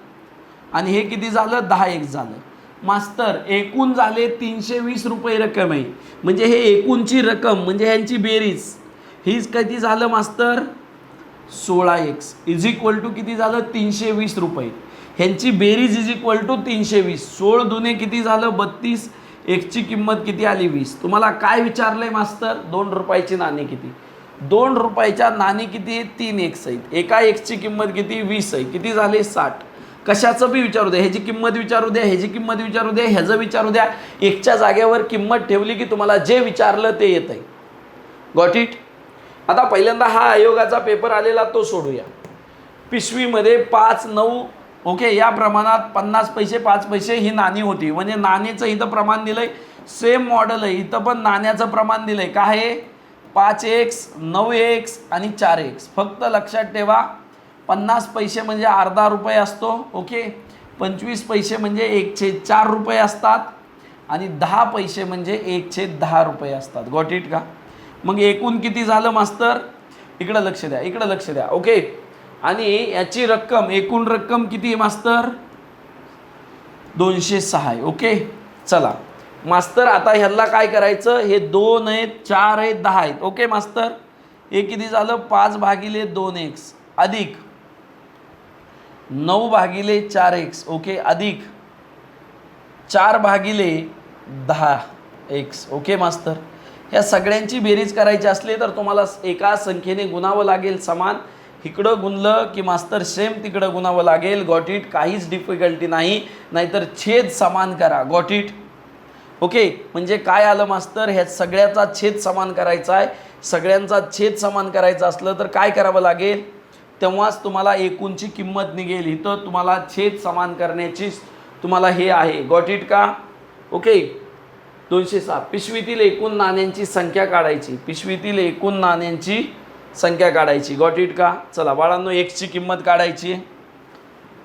आणि हे किती झालं 10 एक्स झालं. मास्तर एकूण झाले 320 रुपये रक्कम आहे. म्हणजे हे एकूणची रक्कम म्हणजे ह्यांची बेरीज हीच किती झालं मास्तर 16 एक्स इज इक्वल टू किती झालं 320 रुपये. ह्यांची बेरीज इज इक्वल टू 320. 16 दुने किती झालं 32. एक्सची किंमत किती आली 20. तुम्हाला काय विचारलंय मास्तर 2 रुपयाची नाणी किती. 2 रुपयाच्या नाणी किती आहेत 3 एक्स आहेत. एका एक्सची किंमत किती 20 आहे. किती झाले 60. कशाचं बी विचारू द्या, ह्याची किंमत विचारू द्या, ह्याची किंमत विचारू द्या, ह्याचं विचारू द्या. एकच्या जागेवर किंमत ठेवली की तुम्हाला जे विचारलं ते येत आहे. Got it. आता पहिल्यांदा हा आयोगाचा पेपर आलेला तो सोडूया. पिशवीमध्ये 5, 9 ओके या प्रमाणात 50 पैसे 5 पैसे ही नाणी होती. म्हणजे नाण्याचं इथं प्रमाण दिलंय सेम मॉडेल आहे. इथं पण नाण्याचं प्रमाण दिलंय काय आहे 5 एक्स 9 एक्स आणि 4 एक्स. फक्त लक्षात ठेवा 50 पैसे म्हणजे अर्धा रुपये असतो. ओके, 25 पैसे म्हणजे 1/4 रुपये असतात आणि 10 पैसे म्हणजे 1/10 रुपये असतात. गॉट इट का. मग एकूण किती झालं मास्तर इकडं लक्ष द्या, इकडं लक्ष द्या. ओके, आणि याची रक्कम एकूण रक्कम किती आहे मास्तर 206 आहे. ओके चला मास्तर आता ह्याला काय करायचं. हे 2 आहेत 4 आहेत 10 आहेत. ओके मास्तर हे किती झालं 5/2 एक्स अधिक 9/4 एक्स. ओके अधिक 4/10 एक्स. ओके मास्तर ह्या सगळ्यांची बेरीज करायची असली तर तुम्हाला एका संख्येने गुणावं लागेल समान. इकडं गुणलं की मास्तर सेम तिकडं गुणावं लागेल. Got it. काहीच डिफिकल्टी नाही. नाहीतर छेद समान करा. Got it. ओके म्हणजे काय आलं मास्तर ह्या सगळ्याचा छेद समान करायचा आहे. सगळ्यांचा छेद समान करायचा असलं तर काय करावं लागेल तेव्हाच तुम्हाला एकूणची किंमत निघेल. इथं तुम्हाला छेद समान करण्याची तुम्हाला हे आहे. गॉट इट का. ओके 206. पिशवीतील एकूण नाण्यांची संख्या काढायची. पिशवीतील एकूण नाण्यांची संख्या काढायची. गॉट इट का. चला बाळांनो एक्सची किंमत काढायची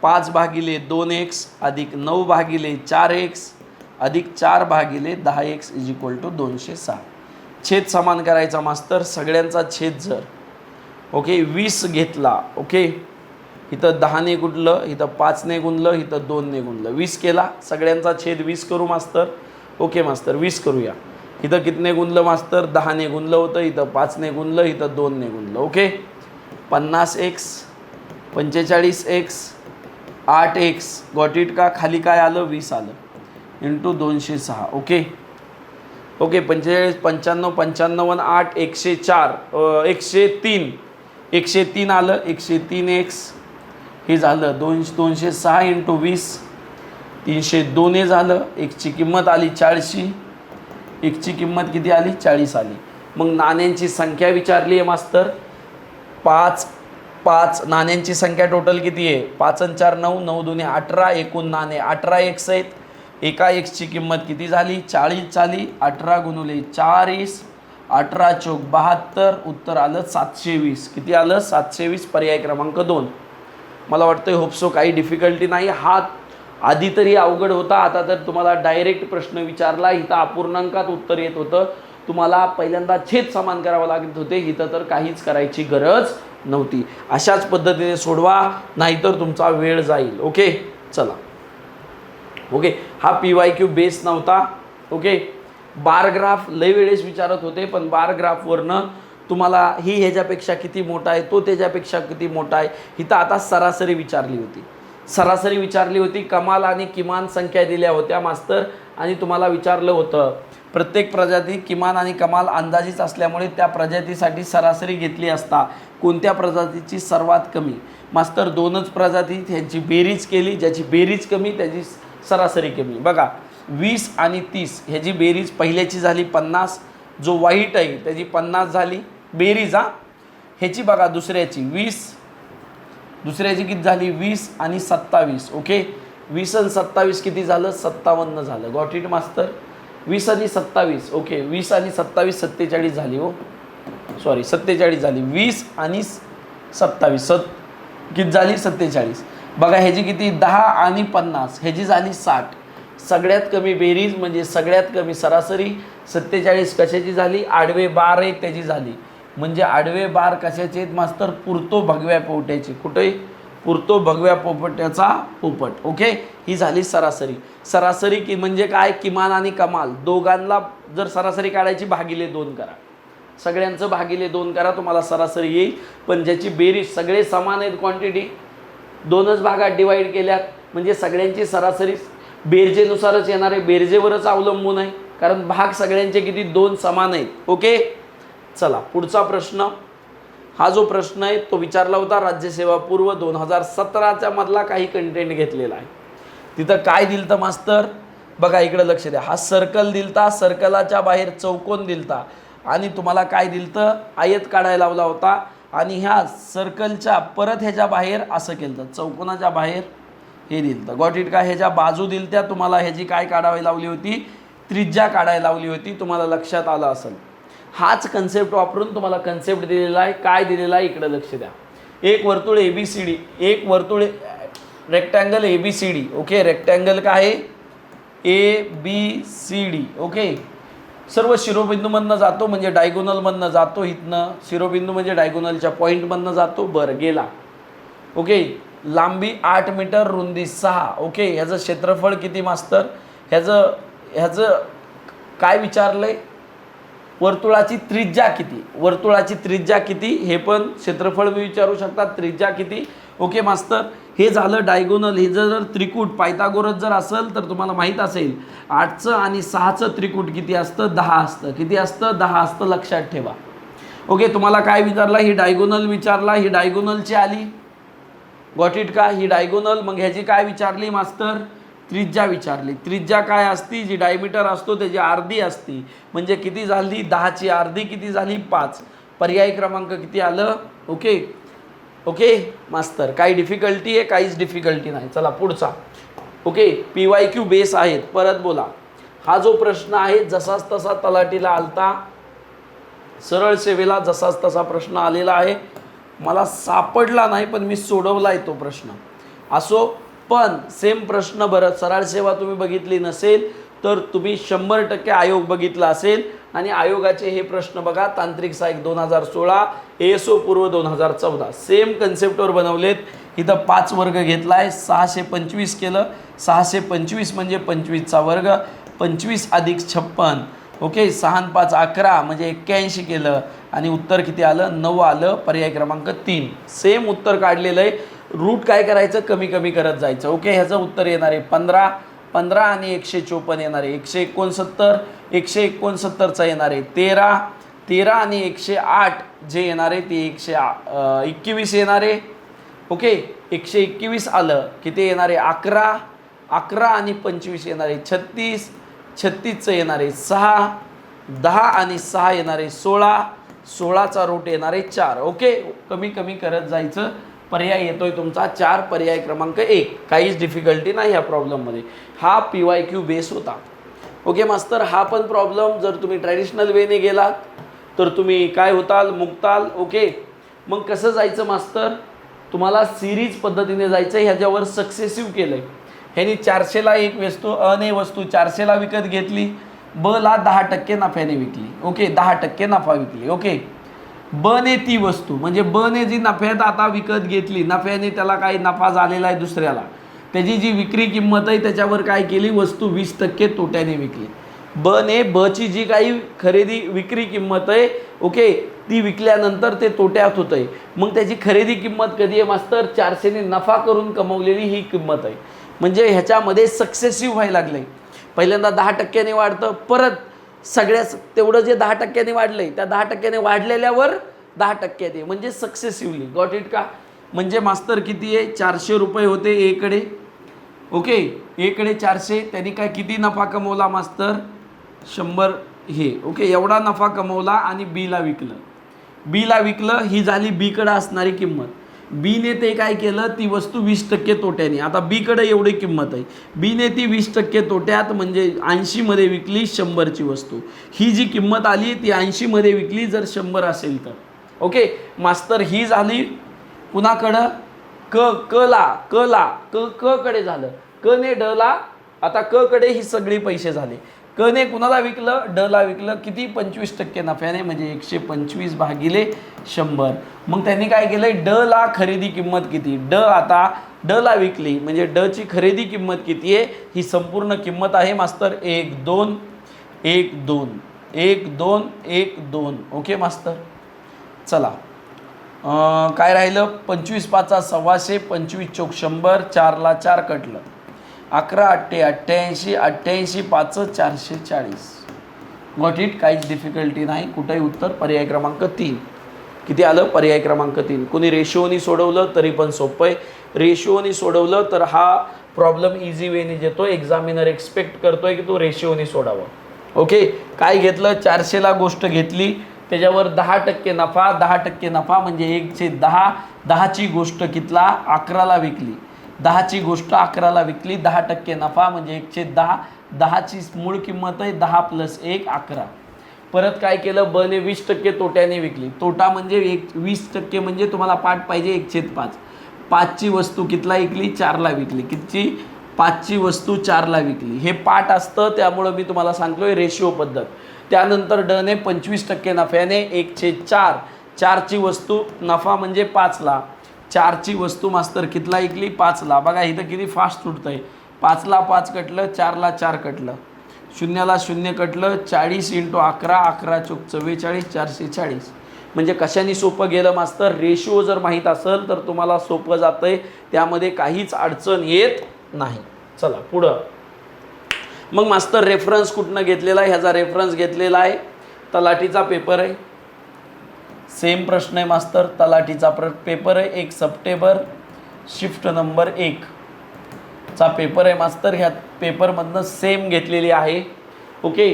5/2 एक्स अधिक 9/4 एक्स अधिक 4/10 एक्स इज इक्वल टू 206. छेद समान करायचा मास्तर. सगळ्यांचा छेद जर ओके 20 घेतला. ओके इथं 10ने गुणलं, इथं 5ने गुणलं, इथं 2ने गुणलं, 20 केला. सगळ्यांचा छेद 20 करू मास्तर. ओके मास्तर 20 करूया. इथं कितने गुणलं मास्तर 10ने गुणलं होतं, इथं 5ने गुणलं, इथं 2ने गुणलं. Okay 50 X 45 X 8 X. Got it का. खाली काय आलं 20 आलं इंटू 206. ओके ओके 45 95 95 आणि 8 104 103 103 आलं 103 एक्स. हे झालं 206 इंटू 20 302 झालं. एक्सची किंमत आली 40. एक्सची किंमत किती आली 40 आली. मग नाण्यांची संख्या विचारली आहे मास्तर 5 नाण्यांची संख्या टोटल किती आहे 5 आणि 4 9 9 दुने 18. एकूण नाणे 18 एक्स आहेत. एका एक्सची किंमत किती झाली 40 झाली. 18 गुणुले 40 18 चौक 72. उत्तर आलं 720. किती आलं 720. पर्याय क्रमांक 2. मला वाटतं होप्सो काही डिफिकल्टी नाही. हा आधी तरी अवघड होता, आता तर तुम्हाला डायरेक्ट प्रश्न विचारला. इथं अपूर्णांकात उत्तर येत होतं. तुम्हाला पहिल्यांदा छेद समान करावं लागत होते. इथं तर काहीच करायची गरज नव्हती. अशाच पद्धतीने सोडवा नाहीतर तुमचा वेळ जाईल. ओके चला. ओके हा PYQ बेस नव्हता. ओके बार ग्राफ लय वेळेस विचारत होते पण बार ग्राफवरनं तुम्हाला ही ह्याच्यापेक्षा किती मोठा आहे तो त्याच्यापेक्षा किती मोठा आहे. इथं आता सरासरी विचारली होती. सरासरी विचारली होती. कमाल आणि किमान संख्या दिल्या होत्या मास्तर आणि तुम्हाला विचारलं होतं प्रत्येक प्रजाती किमान आणि कमाल अंदाजित असल्यामुळे त्या प्रजातीसाठी सरासरी घेतली असता कोणत्या प्रजातीची सर्वात कमी. मास्तर 2च प्रजाती त्यांची बेरीज केली. ज्याची बेरीज कमी त्याची सरासरी कमी. बघा 20 आणि 30 ह्याची बेरीज पहिल्याची झाली 50. जो वाईट आहे त्याची 50 झाली बेरीज. ह्याची बघा दुसऱ्याची 20 दुसऱ्याची किती झाली 20 आणि 27. ओके 20 आणि 27 किती झालं 57 झालं. गॉट इट मास्तर. 20 आणि 27 ओके 20 आणि 27 47 झाली हो सॉरी 47 झाली 20 आणि 27 किती झाली 47 बघा ह्याची किती 10 आणि 50 ह्याची झाली 60 सगळ्यात कमी बेरीज म्हणजे सगळ्यात कमी सरासरी 47 कशाची झाली आडवे बार आहे त्याची झाली म्हणजे आडवे बार कशाचे आहेत मास्तर पुरतो भगव्या पोपट्याची कुठे पुरतो भगव्या पोपट्याचा पोपट ओके ही झाली सरासरी सरासरी की म्हणजे काय किमान आणि कमाल दोघांना जर सरासरी काढायची भागिले 2 करा सगळ्यांचं भागिले 2 करा तुम्हाला सरासरी येईल पण ज्याची बेरीज सगळे समान आहेत क्वांटिटी दोनच भागात डिवाइड केल्यात म्हणजे सगळ्यांची सरासरी बेरजेनुसारच येणार आहे बेरजेवरच अवलंबून आहे कारण भाग सगळ्यांचे किती 2 समान आहेत ओके चला पुढचा प्रश्न हा जो प्रश्न आहे तो विचारला होता राज्यसेवा पूर्व 2017च्या मधला काही कंटेंट घेतलेला आहे तिथं काय दिलतं मास्तर बघा इकडे लक्ष द्या हा सर्कल दिलता सर्कलाच्या बाहेर चौकोन दिलता आणि तुम्हाला काय दिलतं आयत काढायला लावला होता आणि ह्या सर्कलच्या परत ह्याच्या बाहेर असं केलं चौकोनाच्या बाहेर हे दिलतं गॉट इट का ह्याच्या बाजू दिलत्या तुम्हाला ह्याची काय काढावी लावली होती त्रिज्या काढायला लावली होती तुम्हाला लक्षात आलं असेल हाच कन्सेप्ट वापरून तुम्हाला कन्सेप्ट दिलेला आहे काय दिलेला आहे इकडे लक्ष द्या एक वर्तुळ ABCD एक वर्तुळ रेक्टँगल ABCD ओके रेक्टँगल काय आहे ABCD ओके सर्व शिरोबिंदूमधनं जातो म्हणजे डायगोनलमधनं जातो इथनं शिरोबिंदू म्हणजे डायगोनलच्या पॉईंटमधनं जातो बरं गेला ओके लांबी 8 मीटर रुंदी 6 ओके ह्याचं क्षेत्रफळ किती मास्तर ह्याचं काय विचारलंय वर्तुळाची त्रिज्या किती हे पण क्षेत्रफळ मी विचारू शकतात त्रिज्या किती ओके मास्तर हे झालं डायगोनल हे जर त्रिकूट पायथागोरस जर असेल तर तुम्हाला माहीत असेल 8चं आणि 6चं त्रिकूट किती असतं 10 असतं किती असतं 10 असतं लक्षात ठेवा ओके तुम्हाला काय विचारला ही डायगोनल विचारला ही डायगोनलची आली गॉट इट का ही डायगोनल मग ह्याची काय विचारली मास्तर त्रिज्या विचारली त्रिज्या काय असती जी डायमीटर असतो त्याची अर्धी असती म्हणजे किती झाली 10ची अर्धी किती झाली 5 पर्याय क्रमांक किती आलं ओके ओके मास्तर काही डिफिकल्टी आहे काहीच डिफिकल्टी नाही चला पुढचा ओके PYQ बेस आहेत परत बोला हा जो प्रश्न आहे जसाच तसा तलाठीला आलता सरळ सेवेला जसाच तसा प्रश्न आलेला आहे मला सापडला नाही पण मी सोडवला आहे तो प्रश्न असो पण सेम प्रश्न बरं सरळ सेवा तुम्ही बघितली नसेल तर तुम्ही 100% आयोग बघितला असेल आणि आयोगाचे हे प्रश्न बघा तांत्रिक सहाय्यक 2016 ASO पूर्व 2014 सेम कन्सेप्टवर बनवलेत इथं 5 वर्ग घेतलाय 625 केलं 625 म्हणजे 25चा वर्ग 25 अधिक 56 ओके 6 आणि 5 11 म्हणजे 81 केलं आणि उत्तर किती आलं 9 आलं पर्याय क्रमांक 3 सेम उत्तर काढलेलं आहे रूट काय करायचं कमी कमी करत जायचं ओके ह्याचं उत्तर येणार आहे 15 आणि 154 येणार आहे 169 169चा येणार आहे 13 आणि 108 जे येणार आहे ते 121 येणार आहे ओके 121 आलं किती येणार आहे 11 आणि 25 येणार आहे 36चं येणार आहे 6 10 आणि 6 येणार आहे 16चा रूट येणार आहे 4 ओके कमी कमी करत जायचं पर्याय येतोय तुमचा 4 पर्याय क्रमांक 1 काहीच डिफिकल्टी नाही या प्रॉब्लेममध्ये हा PYQ बेस होता ओके मास्तर हा पण प्रॉब्लेम जर तुम्ही ट्रॅडिशनल वेने गेलात तर तुम्ही काय होताल मुक्ताल ओके मग कसं जायचं मास्तर तुम्हाला सिरीज पद्धतीने जायचं ह्याच्यावर सक्सेसिव्ह केलं आहे ह्यानी 400ला एक वस्तू अने वस्तू 400ला विकत घेतली बला 10% नफ्याने विकली ओके 10% नफा विकली ओके बने ती वस्तू म्हणजे बने जी नफ्यात आता विकत घेतली नफ्याने त्याला काही नफा झालेला आहे दुसऱ्याला त्याची जी विक्री किंमत आहे त्याच्यावर काय केली वस्तू 20% तोट्याने विकली बने बची जी काही खरेदी विक्री किंमत आहे ओके ती विकल्यानंतर ते तोट्यात होतंय मग त्याची खरेदी किंमत कधी आहे मास्तर 400ने नफा करून कमवलेली ही किंमत आहे म्हणजे ह्याच्यामध्ये सक्सेसिव्ह व्हायला लागले पहिल्यांदा 10%ने वाढतं परत सगळ्याच तेवढं जे 10%ने वाढलंय त्या 10%ने वाढलेल्यावर 10% म्हणजे सक्सेसिव्हली गॉट इट का म्हणजे मास्तर किती आहे 400 रुपये होते एकडे ओके एकडे 400 त्यांनी काय किती नफा कमवला मास्तर 100 हे ओके एवढा नफा कमवला आणि बीला विकलं ही झाली बीकडे असणारी किंमत बीने ते काय केलं, ती वस्तू 20% तोट्याने. आता बीकडे एवढी किंमत आहे, बीने ती 20% तोट्यात म्हणजे 80मध्ये विकली 100ची वस्तू. ही जी किंमत आली ती 80मध्ये विकली जर 100 असेल तर. ओके मास्तर, ही झाली कुणाकडं, क कडे झालं, क ने ड ला. आता क कडे ही सगळी पैसे झाले. क ने कुणाला विकलं, ड ला विकलं. किती, 25% नफ्याने, म्हणजे 125 भागिले 100. मग त्यांनी काय केलं, ड ला खरेदी किंमत किती, ड आता ड ला विकली म्हणजे ड ची खरेदी किंमत किती आहे, ही संपूर्ण किंमत आहे मास्तर 1 2 1 2 1 2 1 2. ओके मास्तर, चला काय राहिलं, 25 पाचा 125, 25 चौक 100, 4 ला 4 कटलं, 11 8 88, 88 5 440. गॉट इट, काहीच डिफिकल्टी नाही. कुठेही उत्तर पर्याय क्रमांक 3. किती आलं, पर्याय क्रमांक 3. कोणी रेशिओनी सोडवलं तरी पण सोपं आहे. रेशिओनी सोडवलं तर हा प्रॉब्लेम इझी वेने देतो. एक्झामिनर एक्सपेक्ट करतोय की तो रेशिओनी सोडावं. ओके, काय घेतलं, 400ला गोष्ट घेतली, त्याच्यावर 10% नफा, 10% नफा म्हणजे 1/10. 10ची गोष्ट कितला, 11ला विकली. 10ची गोष्ट 11ला विकली, 10% नफा म्हणजे 1/10. 10ची मूळ किंमत आहे 10 + 1 11. परत काय केलं, ब ने 20% तोट्याने विकली. तोटा म्हणजे 20% म्हणजे तुम्हाला पाठ पाहिजे 1/5. 5ची वस्तू कितला विकली, 4ला विकली. कितीची, 5ची वस्तू 4ला विकली. हे पाठ असतं, त्यामुळं मी तुम्हाला सांगतोय रेशिओ पद्धत. त्यानंतर ड ने 25% नफ्याने 1/4. 4ची वस्तू नफा म्हणजे 5ला. 4ची वस्तू मास्तर कितला विकली, 5ला. बघा इथं किती फास्ट सुटतंय. 5ला 5 कटलं, 4ला 4 कटलं, 0ला 0 कटलं, 40 × 11, 11 चौक 44, 440. म्हणजे कशाने सोपं गेलं मास्तर, रेशिओ जर माहीत असेल तर तुम्हाला सोपं जातंय, त्यामध्ये काहीच अडचण येत नाही. चला पुढं. मग मास्तर रेफरन्स कुठनं घेतलेला आहे, ह्याचा रेफरन्स घेतलेला आहे तलाठीचा पेपर आहे. सेम प्रश्न आहे मास्तर, तलाठीचा पेपर आहे. 1 सप्टेंबर शिफ्ट नंबर 1 चा पेपर आहे मास्तर. ह्या पेपरमधनं सेम घेतलेली आहे. Okay,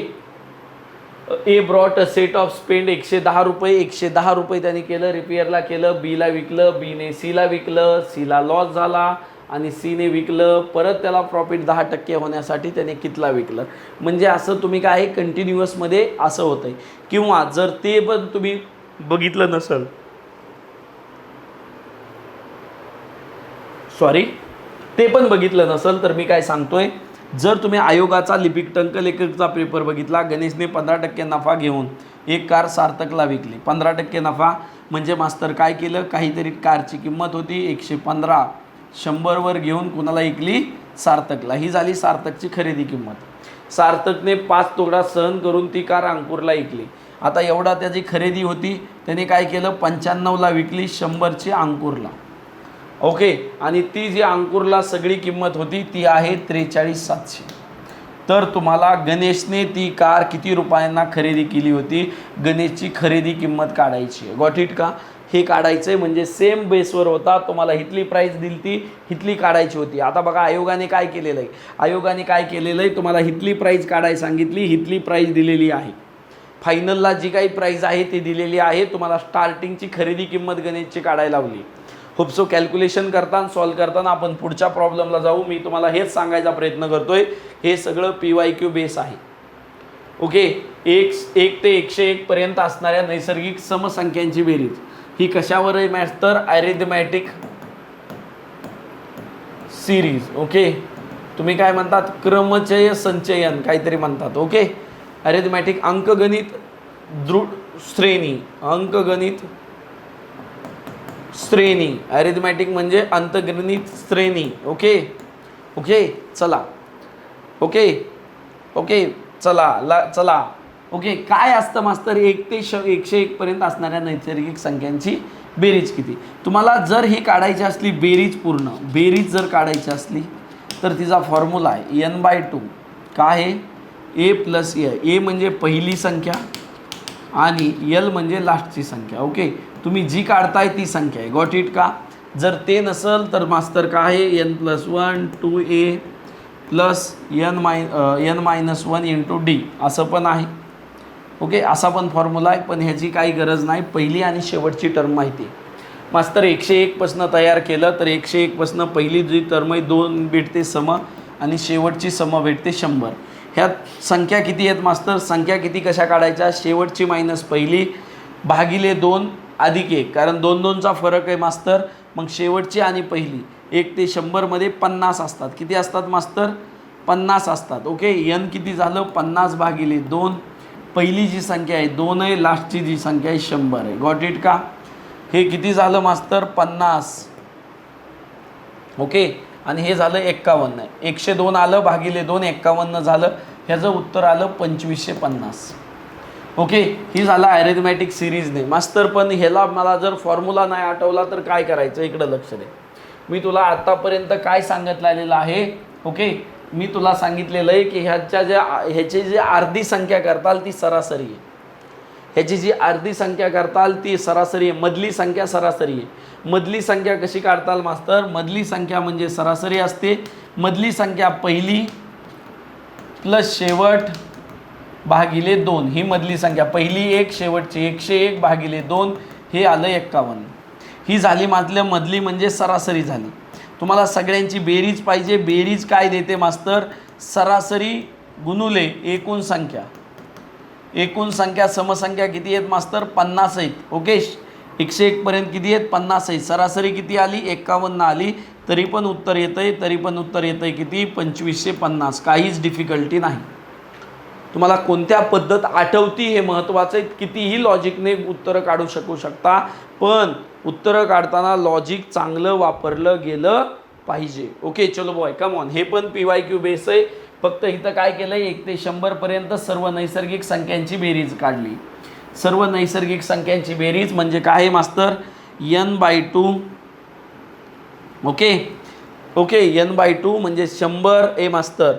A brought a set of spend 110 रुपये. 110 रुपये त्यांनी केलं, रिपेअरला केलं. बीला विकलं, बीने सीला विकलं, सीला लॉस झाला आणि सीने विकलं. परत त्याला प्रॉफिट 10% होण्यासाठी त्याने कितला विकलं. म्हणजे असं तुम्ही काय कंटिन्युअसमध्ये असं होतंय. किंवा जर ते पण तुम्ही बघितलं नसेल, ते पण बघितलं नसेल तर मी काय सांगतोय, जर तुम्ही आयोगाचा लिपिक टंकलेखकचा पेपर बघितला, गणेशने 15% नफा घेऊन एक कार सार्थकला विकली. 15% नफा म्हणजे मास्तर काय केलं, काहीतरी कारची किंमत होती 115, 100वर घेऊन कुणाला विकली, सार्थकला. ही झाली सार्थकची खरेदी किंमत. सार्थकने 5 तुकडा सहन करून ती कार अंकुरला विकली. आता एवढा त्याची खरेदी होती, त्याने काय केलं, 95ला विकली 100ची अंकुरला. ओके, आणि ती जी अंकुरला सगळी किंमत होती ती आहे 43,700. तर तुम्हाला गणेशने ती कार किती रुपयांना खरेदी केली होती, गणेशची खरेदी किंमत काढायची. गॉट इट का, हे काढायचं आहे. म्हणजे सेम बेसवर होता, तुम्हाला हितली प्राईस दिली ती हितली काढायची होती. आता बघा आयोगाने काय केलेलं आहे, आयोगाने काय केलेलं आहे, तुम्हाला हितली प्राईस काढायला सांगितली, हितली प्राईस दिलेली आहे. फायनलला जी काही प्राईस आहे ती दिलेली आहे. तुम्हाला स्टार्टिंगची खरेदी किंमत गणेशची काढायला लावली. होप सो कॅल्क्युलेशन करताना सॉल्व करताना आपण पुढच्या प्रॉब्लेमला जाऊ. मी तुम्हाला हेच सांगायचा प्रयत्न करतोय, हे सगळं PYQ बेस आहे. ओके, 1 ते 101 पर्यंत असणाऱ्या नैसर्गिक समसंख्यांची बेरीज ही कशावर आहे मास्टर, अरिथमॅटिक सिरीज. ओके, तुम्ही काय म्हणतात, क्रमचय संचयन काहीतरी म्हणतात. ओके, अरिथमॅटिक अंकगणित दृढ श्रेणी, अंकगणित श्रेणी, अरिथमॅटिक म्हणजे अंकगणित श्रेणी. ओके ओके, चला ओके ओके, चला ओके. काय असतं मास्तर, 1 ते 101 पर्यंत असणाऱ्या नैसर्गिक संख्यांची बेरीज किती. तुम्हाला जर ही काढायची असली बेरीज, पूर्ण बेरीज जर काढायची असली तर तिचा फॉर्म्युला आहे n/2. काय आहे, a + a. म्हणजे पहिली संख्या आणि l म्हणजे लास्टची संख्या. ओके, तुम्ही जी काढताय ती संख्या आहे. गॉट इट का. जर ते नसेल तर मास्तर काय आहे, n+1 2a + n-1 × d असं पण आहे. ओके, असा पण फॉर्म्युला आहे, पण ह्याची काही गरज नाही. पहिली आणि शेवटची टर्म माहिती आहे. मास्तर 101 पासून तयार केलं तर 101 पासून पहिली जी टर्म आहे 2 भेटते सम आणि शेवटची सम भेटते 100. ह्यात संख्या किती आहेत मास्तर? संख्या किती कशा काढायच्या? शेवटची मायनस पहिली भागिले 2 अधिक 1, कारण 2-2चा फरक आहे मास्तर. मग शेवटची आणि पहिली 1 ते 100 मध्ये 50 असतात. किती असतात मास्तर? 50 असतात. ओके, n किती झालं? 50 भागिले 2. पहिली जी संख्या आहे 2 आहे, लास्टची जी संख्या आहे 100 आहे. गॉट इट का? हे किती झालं मास्तर? 50. ओके, आणि हे झालं 51 आहे. 102 आलं भागिले 2, 51 झालं. ह्याचं उत्तर आलं 2550. ओके, ही झालं ॲरिथमॅटिक सिरीजने मास्तर. पण ह्याला मला जर फॉर्म्युला नाही आठवला तर काय करायचं? इकडं लक्ष दे. मी तुला आतापर्यंत काय सांगितलेलं आहे? ओके, मी तुला सांगितलेलं आहे की ह्याची जी अर्धी संख्या करताल ती सरासरी आहे. ह्याची जी अर्धी संख्या करताल ती सरासरी आहे. मधली संख्या सरासरी आहे. मधली संख्या कशी काढताल मास्तर? मधली संख्या म्हणजे सरासरी असते. मधली संख्या पहिली प्लस शेवट भागिले 2 ही मधली संख्या. पहिली 1, शेवटची 101 भागिले 2 हे आलं 51. ही झाली मधली म्हणजे सरासरी झाली. तुम्हाला सगळ्यांची बेरीज पाहिजे. बेरीज काय देते मास्तर? सरासरी गुणुले एकूण संख्या. एकूण संख्या समसंख्या किती आहेत मास्तर? 50 आहेत. ओके, 101 पर्यंत किती आहेत? 50 आहेत. सरासरी किती आली? 51 आली. तरी पण उत्तर येतंय किती? 2550. काहीच डिफिकल्टी नाही. तुम्हाला कोणत्या पद्धत आठवती हे महत्त्वाचं आहे. कितीही लॉजिकने उत्तरं काढू शकता, पण उत्तरं काढताना लॉजिक चांगलं वापरलं गेलं पाहिजे. ओके, चलो बॉय, कम ऑन. हे पण PYQ बेस आहे. फक्त इथं काय केलं? 1 ते 100 पर्यंत सर्व नैसर्गिक संख्यांची बेरीज काढली. सर्व नैसर्गिक संख्यांची बेरीज म्हणजे काय मास्तर? n/2. ओके, n/2 म्हणजे 100 ए मास्तर.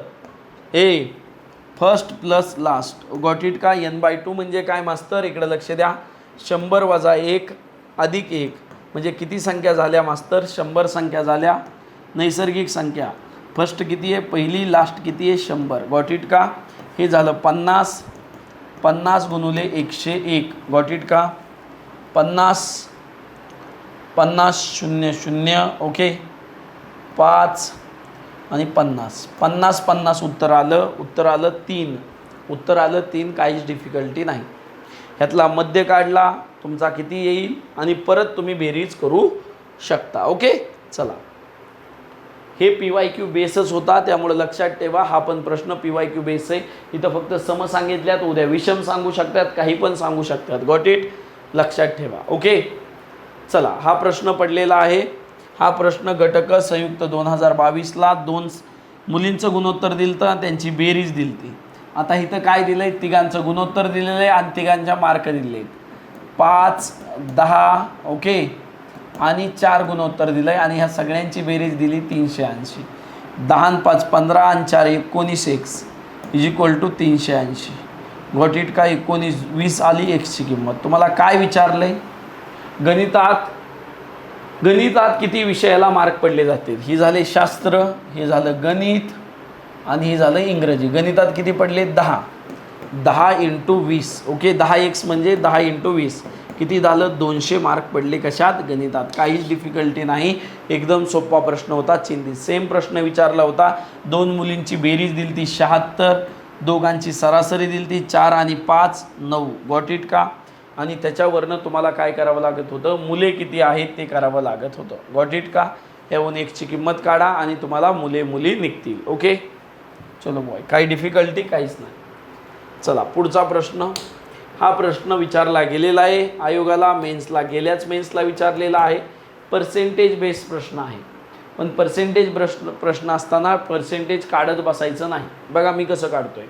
First plus last. Got it का? n/2 म्हणजे काय मास्तर? इकडे लक्ष द्या. 100 वजा 1 अधिक 1 म्हणजे किती संख्या झाल्या मास्तर? 100 संख्या झाल्या. नैसर्गिक संख्या फर्स्ट किती आहे? पहिली. लास्ट किती आहे? 100. गॉट इट का? हे झालं 50 गुणुले 101. गॉट इट का? 50 00. ओके, 5 आणि 50 उत्तर आलं 3. काहीच डिफिकल्टी नाही. ह्यातला मध्य काढला तुमचा किती येईल आणि परत तुम्ही बेरीज करू शकता. ओके, चला. हे PYQ बेसच होता, त्यामुळे लक्षात ठेवा हा पण प्रश्न PYQ बेस आहे. इथं फक्त सम सांगितल्यात, उद्या विषम सांगू शकतात, काही पण सांगू शकतात. Got it? लक्षात ठेवा. ओके, चला. हा प्रश्न पडलेला आहे. हा प्रश्न गटक संयुक्त 2022ला 2 मुलींचं गुणोत्तर दिलं, त्यांची बेरीज दिली. आता इथं काय दिलं आहे? तिघांचं गुणोत्तर दिलेलं आहे आणि तिघांच्या मार्क दिले आहेत. 5, 10. ओके, आणि 4 गुणोत्तर दिलं आहे आणि ह्या सगळ्यांची बेरीज दिली 380. 10 आणि 5 15 आणि 4 19x = 380. गॉट इट का? 20 आली xची किंमत. तुम्हाला काय विचारलं आहे? गणितात किती विषयाला मार्क पडले जातील? ही झाले शास्त्र, हे झालं गणित आणि हे झालं इंग्रजी. गणितात किती पडले? 10 × 20. ओके, 10x म्हणजे 10 × 20 किती झालं? 200 मार्क पडले. कशात? गणितात. काहीच डिफिकल्टी नाही. एकदम सोपा प्रश्न होता. सेम प्रश्न विचारला होता. 2 मुलींची बेरीज दिली ती 76, दोघांची सरासरी दिली ती 4 आणि 5 9. गॉट इट का? आणि त्याच्यावरनं तुम्हाला काय करावं लागत होतं? मुले किती आहेत ते करावं लागत होतं. गॉट इट का? यावरून एक्सची किंमत काढा आणि तुम्हाला मुली निघतील. ओके, चलो बॉय, काही डिफिकल्टी काहीच नाही. चला, पुढचा प्रश्न. हा प्रश्न विचारला गेलेला आहे आयोगाला. गेल्याच मेन्सला विचारलेला आहे. पर्सेंटेज बेस प्रश्न आहे. पण पर्सेंटेज प्रश्न असताना पर्सेंटेज काढत बसायचं नाही. बघा मी कसं काढतोय.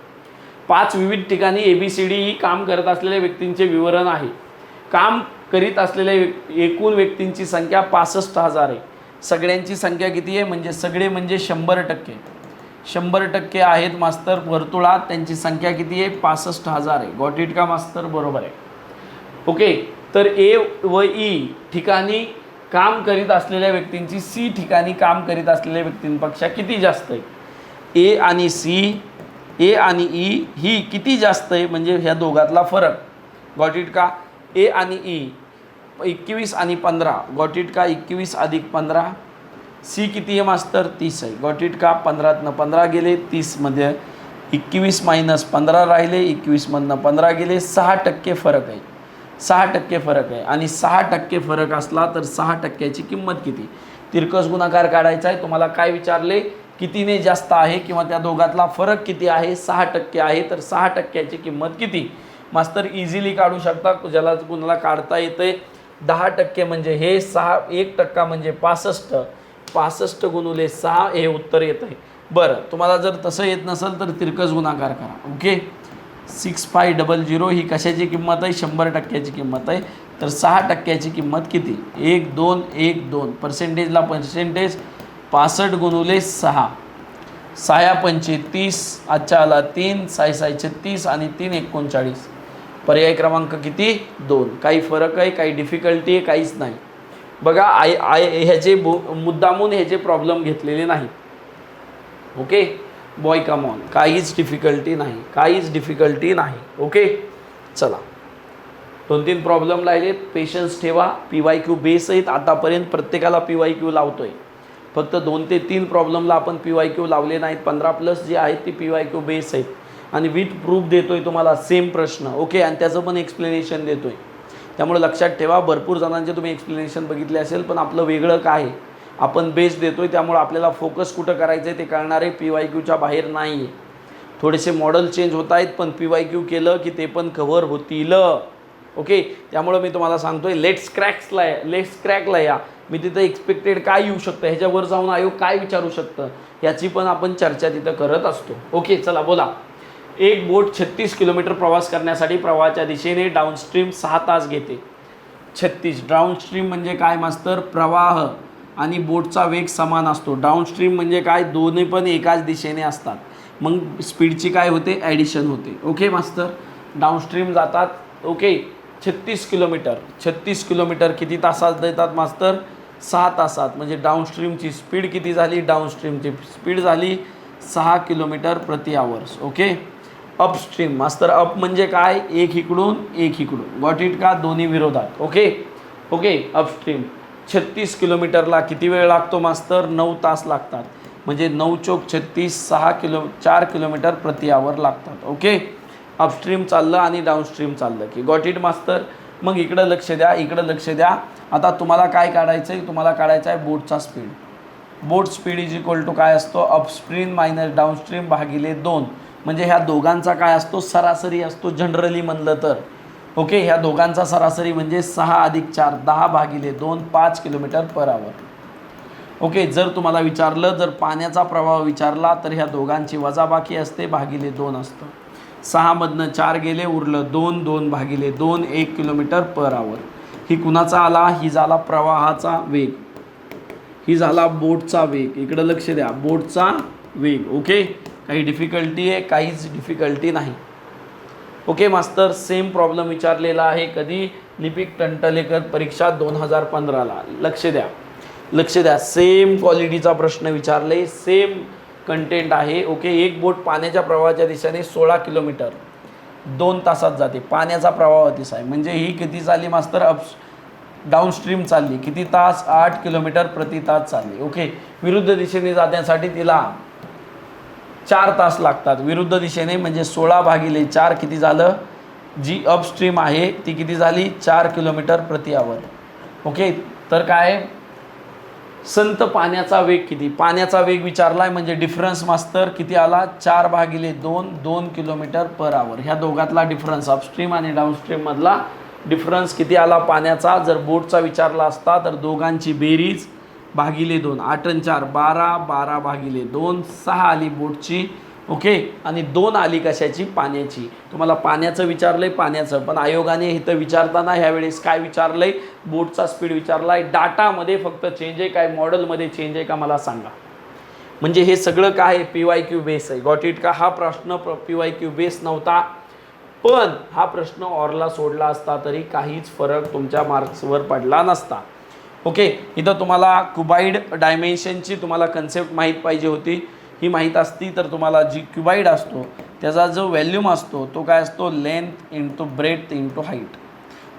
5 विविध ठिकाणी ABCD ही काम करत असलेल्या व्यक्तींचे विवरण आहे. काम करीत असलेल्या एकूण व्यक्तींची संख्या 65,000 आहे. सगळ्यांची संख्या किती आहे? म्हणजे सगळे म्हणजे 100%. 100% आहेत मास्तर वर्तुळात. त्यांची संख्या किती आहे? 65,000 आहे. गॉट इट का मास्तर? बरोबर आहे. ओके, तर A व E ठिकाणी काम करीत असलेल्या व्यक्तींची C ठिकाणी काम करीत असलेल्या व्यक्तींपेक्षा किती जास्त आहे? A आणि E ही किती जास्त आहे? म्हणजे ह्या दोघातला फरक. गॉट इट का? A आणि E 21 आणि 15 गॉट इट का? 21 अधिक 15. सी किती आहे मास्तर? 30 आहे. गॉट इट का? 15तनं 15 गेले, 30मध्ये 21 मायनस 15 राहिले, 21मधनं 15 गेले, 6% फरक आहे. 6% फरक आहे. आणि 6% फरक असला तर 6%ची किंमत किती? तिरकस गुणाकार काढायचा आहे. तुम्हाला काय विचारले? कितीने जास्त आहे किंवा त्या दोघातला फरक किती आहे? 6% आहे. तर 6%ची किंमत किती? मास्तर इझिली काढू शकता. ज्याला कुणाला काढता येते 10% म्हणजे हे 1% म्हणजे 65. 65 गुणुले 6 हे उत्तर येत आहे. बरं, तुम्हाला जर तसं येत नसेल तर तिरकस गुणाकार करा. ओके, 6500 ही कशाची किंमत आहे? 100%ची किंमत आहे. तर 6%ची किंमत किती? 1 2 1 2 पर्सेंटेजला पर्सेंटेज 65 गुणुले 6. 6 पंचे 30, आजच्या आला 3, 6 6 36 आणि 3 39. पर्याय क्रमांक किती? 2. काही फरक आहे? काही डिफिकल्टी आहे? काहीच नाही. बघा, ह्याचे मुद्दामून ह्याचे प्रॉब्लेम घेतलेले नाही. ओके बॉय, कम ऑन, काहीच डिफिकल्टी नाही, काहीच डिफिकल्टी नाही. ओके, चला 2-3 प्रॉब्लेम राहिलेत. पेशन्स ठेवा. PYQ बेस आहेत. आतापर्यंत प्रत्येकाला PYQ लावतोय. फक्त 2 ते 3 प्रॉब्लेमला आपण PYQ लावले नाहीत. 15+ जे आहेत ती PYQ बेस आहेत. आणि विथ प्रूफ देतोय तुम्हाला सेम प्रश्न. ओके, आणि त्याचं पण एक्सप्लेनेशन देतोय. त्यामुळे लक्षात ठेवा, भरपूर जणांचे तुम्ही एक्सप्लेनेशन बघितले असेल, पण आपलं वेगळं काय आहे? आपण बेस देतोय. त्यामुळे आपल्याला फोकस कुठं करायचं आहे ते कळणार आहे. PYQच्या बाहेर नाही आहे. थोडेसे मॉडेल चेंज होत आहेत, पण PYQ केलं की ते पण कव्हर होतील. ओके, त्यामुळं मी तुम्हाला सांगतोय लेट्स क्रॅकला या. मी तिथं एक्सपेक्टेड काय येऊ शकतं, ह्याच्यावर जाऊन आयोग काय विचारू शकतं, याची पण आपण चर्चा तिथं करत असतो. ओके, चला बोला. एक बोट 36 किलोमीटर प्रवास करण्यासाठी प्रवाहाच्या दिशेने डाऊनस्ट्रीम 6 तास घेते. 36 डाऊनस्ट्रीम म्हणजे काय मास्तर? प्रवाह आणि बोटचा वेग समान असतो. डाऊनस्ट्रीम म्हणजे काय? दोन्ही पण एकाच दिशेने असतात. मग स्पीडची काय होते? ॲडिशन होते. ओके मास्तर, डाऊनस्ट्रीम जातात. Okay, 36 kilometre. 36 किलोमीटर किती तासात देतात मास्तर? 6 तासात. म्हणजे डाऊनस्ट्रीमची स्पीड किती झाली? डाऊनस्ट्रीमची स्पीड झाली 6 किलोमीटर प्रति आवर्स. ओके, अपस्ट्रीम मास्तर, अप म्हणजे काय? एक इकडून एक इकडून. गॉट इट का? दोन्ही विरोधात. ओके ओके, अपस्ट्रीम 36 किलोमीटरला किती वेळ लागतो मास्तर? 9 तास लागतात. म्हणजे 9 चोक 36, 4 किलोमीटर प्रति आवर लागतात. ओके, अपस्ट्रीम चाललं आणि डाऊनस्ट्रीम चाललं की. गॉट इट मास्तर. मग इकडं लक्ष द्या, इकडं लक्ष द्या. आता तुम्हाला काय काढायचं आहे? तुम्हाला काढायचा आहे बोटचा speed. Boat speed is equal to काय असतो? अपस्ट्रीम मायनस डाऊनस्ट्रीम भागिले 2. म्हणजे ह्या दोघांचा काय असतो? सरासरी असतो जनरली म्हणलं तर. ओके, ह्या दोघांचा सरासरी म्हणजे 6 अधिक 4 10 भागिले 2 5 किलोमीटर पर आवर. ओके, जर तुम्हाला विचारलं, जर पाण्याचा प्रवाह विचारला तर ह्या दोघांची वजाबाकी असते, भागिले 2 असतं. 6मधनं 4 गेले, उरलं 2, 2 भागिले 2 1 किलोमीटर पर आवर. ही कुणाचा आला? ही झाला प्रवाहाचा वेग, ही झाला बोटचा वेग. इकडं लक्ष द्या, बोटचा वेग. ओके, काही डिफिकल्टी आहे? काहीच डिफिकल्टी नाही. ओके मास्तर, सेम प्रॉब्लेम विचारलेला आहे. कधी? लिपिक टंटलेकर परीक्षा 2015ला. लक्ष द्या, लक्ष द्या. सेम क्वालिटीचा प्रश्न विचारले, सेम कंटेंट आहे. ओके, एक बोट पाण्याच्या प्रवाहाच्या दिशेने 16 किलोमीटर 2 तासात जाते. पाण्याचा प्रवाह दिसा आहे म्हणजे ही किती चालली मास्तर? डाऊनस्ट्रीम चालली. किती तास? 8 किलोमीटर प्रति तास चालली. ओके, विरुद्ध दिशेने जाण्यासाठी तिला 4 तास लागतात. विरुद्ध दिशेने म्हणजे 16 भागिले 4 किती झालं? जी अपस्ट्रीम आहे ती किती झाली? 4 किलोमीटर प्रति आवर. ओके, तर काय? संत पाण्याचा वेग किती? पाण्याचा वेग विचारला आहे म्हणजे डिफरन्स मास्तर किती आला? 4 भागिले 2 2 किलोमीटर पर आवर. ह्या दोघातला डिफरन्स, अपस्ट्रीम आणि डाऊनस्ट्रीममधला डिफरन्स किती आला पाण्याचा? जर बोटचा विचारला असता तर दोघांची बेरीज भागिले 2. 8 आणि 4 12, 12 भागिले 2 6 आली बोटची. ओके, आणि 2 आली कशाची? पाण्याची. तुम्हाला पाण्याचं विचारलंय, पाण्याचं. पण आयोगाने इथं विचारताना ह्यावेळेस काय विचारलंय? बोटचा स्पीड विचारलाय. डाटामध्ये फक्त चेंज आहे, काय मॉडेलमध्ये चेंज आहे का मला सांगा. म्हणजे हे सगळं काय? PYQ बेस आहे. गॉट इट का? हा प्रश्न PYQ बेस नव्हता, पण हा प्रश्न ऑरला सोडला असता तरी काहीच फरक तुमच्या मार्क्सवर पडला नसता. ओके, इथं तुम्हाला क्युबाईड डायमेन्शनची तुम्हाला कन्सेप्ट माहीत पाहिजे होती. ही माहीत असती तर तुम्हाला जी क्युबाईड असतो त्याचा जो व्हॅल्यूम असतो तो काय असतो? Length into breadth into height.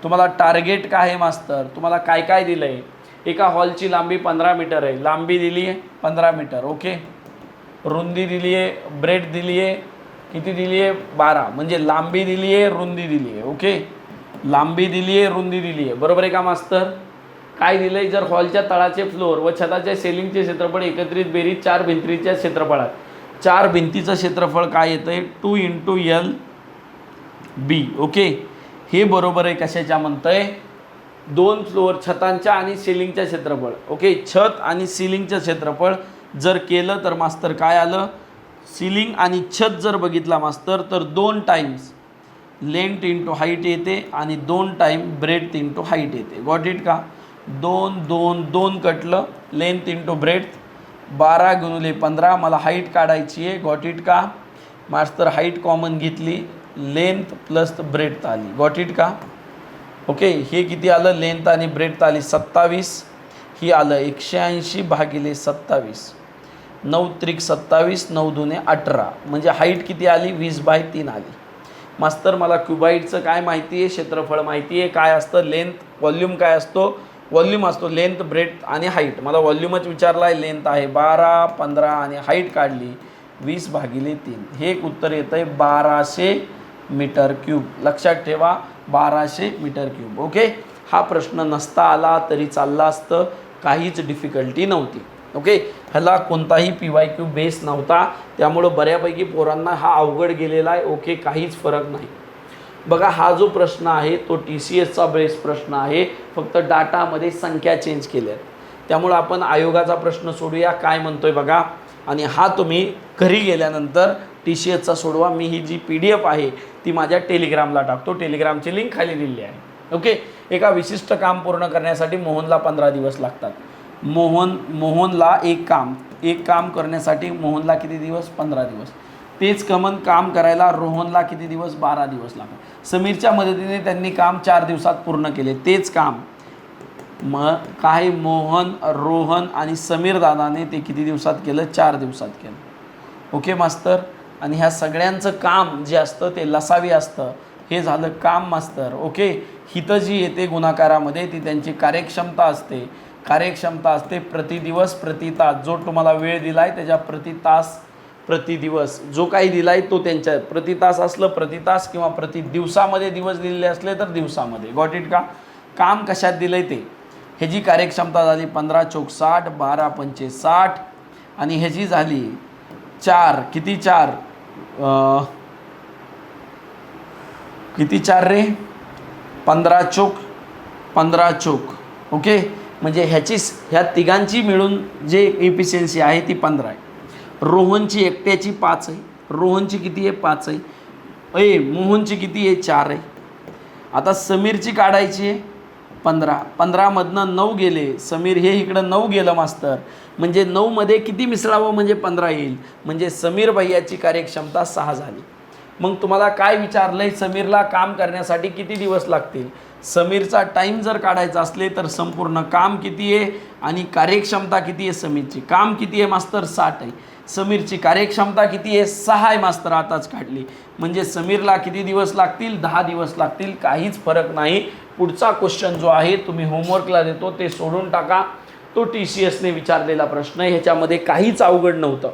तुम्हाला टार्गेट काय आहे मास्तर, तुम्हाला काय काय दिलं आहे. एका हॉलची लांबी 15 मीटर आहे, लांबी दिली आहे 15 मीटर. ओके, रुंदी दिली आहे, ब्रेड दिली आहे, किती दिली आहे 12. म्हणजे लांबी दिली आहे, रुंदी दिली आहे. ओके, लांबी दिली आहे, रुंदी दिली आहे, बरोबर आहे का मास्तर. काय दिलं आहे, जर हॉलच्या तळाचे फ्लोअर व छताच्या सेलिंगचे क्षेत्रफळ एकत्रित बेरीज 4 भिंतीच्या क्षेत्रफळात, 4 भिंतीचं क्षेत्रफळ काय येतं आहे 2 × LB. ओके, हे बरोबर आहे कशाच्या म्हणतंय, 2 फ्लोअर छतांच्या आणि सिलिंगच्या क्षेत्रफळ. ओके, छत आणि सिलिंगचं क्षेत्रफळ जर केलं तर मास्तर काय आलं, सिलिंग आणि छत जर बघितला मास्तर तर 2 टाइम्स लेंथ इंटू हाईट येते आणि 2 टाइम ब्रेथ इंटू हाईट येते. गॉट इट का. 2 2 2 कटलं, लेंथ इंटू ब्रेथ 12 × 15. मला हाईट काढायची आहे. गॉट इट का मास्तर. हाईट कॉमन घेतली, लेंथ प्लस ब्रेथ आली. गॉट इट का. ओके, हे किती आलं, लेंथ आणि ब्रेथ आली 27. ही आलं 180 / 27. 9 त्रिक 27, 9 दुने 18. म्हणजे हाईट किती आली 20/3 आली. मास्तर मला क्युबाईडचं काय माहिती आहे, क्षेत्रफळ माहिती आहे, काय असतं लेंथ, व्हॉल्यूम काय असतो, व्हॉल्यूम असतो लेंथ ब्रेथ आणि हाईट. मला व्हॉल्यूमच विचारला आहे, लेंथ आहे 12 15 आणि हाईट काढली 20/3. हे एक उत्तर येतं आहे 1200 मीटर क्यूब. लक्षात ठेवा 1200 मीटर क्यूब. ओके, हा प्रश्न नसता आला तरी चालला असतं, काहीच डिफिकल्टी नव्हती. ओके, ह्याला कोणताही PYQ बेस नव्हता, त्यामुळं बऱ्यापैकी पोरांना हा अवघड गेलेला आहे. ओके, काहीच फरक नाही. बघा, हा जो प्रश्न आहे तो TCSचा बेस प्रश्न आहे, फक्त डाटामध्ये संख्या चेंज केल्या आहेत. त्यामुळं आपण आयोगाचा प्रश्न सोडूया, काय म्हणतोय बघा. आणि हा तुम्ही घरी गेल्यानंतर TCSचा सोडवा. मी ही जी PDF आहे ती माझ्या टेलिग्रामला टाकतो, टेलिग्रामची लिंक खाली दिली आहे. ओके, एका विशिष्ट काम पूर्ण करण्यासाठी मोहनला 15 दिवस लागतात. मोहनला एक काम करण्यासाठी मोहनला किती दिवस, 15 दिवस. तेच काम करायला रोहनला किती दिवस, 12 दिवस लागतात. समीरच्या मदतीने त्यांनी काम 4 दिवसात पूर्ण केले. तेच काम काय मोहन, रोहन आणि समीर दादाने ते किती दिवसात केलं, 4 दिवसात केलं. ओके मास्तर. आणि ह्या सगळ्यांचं काम जे असतं ते लसावी असतं. हे झालं काम मास्तर. ओके, हिथं जी येते गुणाकारामध्ये ती त्यांची कार्यक्षमता असते. कार्यक्षमता असते प्रतिदिवस प्रति तास. जो तुम्हाला वेळ दिला आहे त्याच्या प्रति तास प्रति दिवस जो काही दिला आहे तो त्यांच्या प्रति तास असलं प्रति तास किंवा प्रति दिवसामध्ये दिवस दिलेले असले तर दिवसामध्ये. गॉट इट का. काम कशात दिलं आहे ते. ह्याची कार्यक्षमता झाली 15 × 4 = 60, 12 × 5 = 60 आणि ह्याची झाली 4 किती 4 किती 4 रे 15 × 15. ओके, म्हणजे ह्या तिघांची मिळून जे एफिशियन्सी आहे ती 15 आहे. रोहनची एकट्याची 5 आहे. रोहनची किती आहे 5 आहे. मोहनची किती आहे 4 आहे. आता समीरची काढायची आहे 15. 15मधनं 9 गेले. समीर हे इकडं 9 गेलं मास्तर. म्हणजे 9 मध्ये किती मिसळावं म्हणजे 15 येईल. म्हणजे समीर भैयाची कार्यक्षमता 6 झाली. मग तुम्हाला काय विचारलं आहे, समीरला काम करण्यासाठी किती दिवस लागतील. समीरचा टाईम जर काढायचा असले तर संपूर्ण काम किती आहे आणि कार्यक्षमता किती आहे. समीरची काम किती आहे मास्तर 60 आहे. समीरची कार्यक्षमता किती आहे 6 आहे मास्तर. आताच काढली. म्हणजे समीरला किती दिवस लागतील 10 दिवस लागतील. काहीच फरक नाही. पुढचा क्वेश्चन जो आहे तुम्ही होमवर्कला देतो ते सोडून टाका. तो TCSने विचारलेला प्रश्न आहे. ह्याच्यामध्ये काहीच अवघड नव्हतं.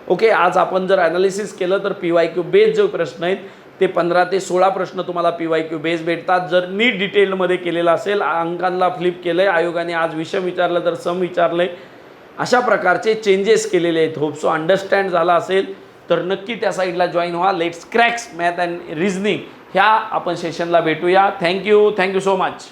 ओके, आज आपण जर ॲनालिसिस केलं तर PYQ बेस जो प्रश्न आहेत ते 15 ते 16 प्रश्न तुम्हाला PYQ बेस भेटतात. जर नीट डिटेलमध्ये केलेलं असेल, अंकांना फ्लिप केलं आहे, आयोगाने आज विषम विचारलं तर सम विचारलं आहे, अशा प्रकारचे चेंजेस केलेले आहेत. होप सो अंडरस्टँड झाला असेल तर नक्की त्या साईडला जॉईन व्हा. Let's cracks math and reasoning ह्या आपण सेशनला भेटूया. Thank you so much.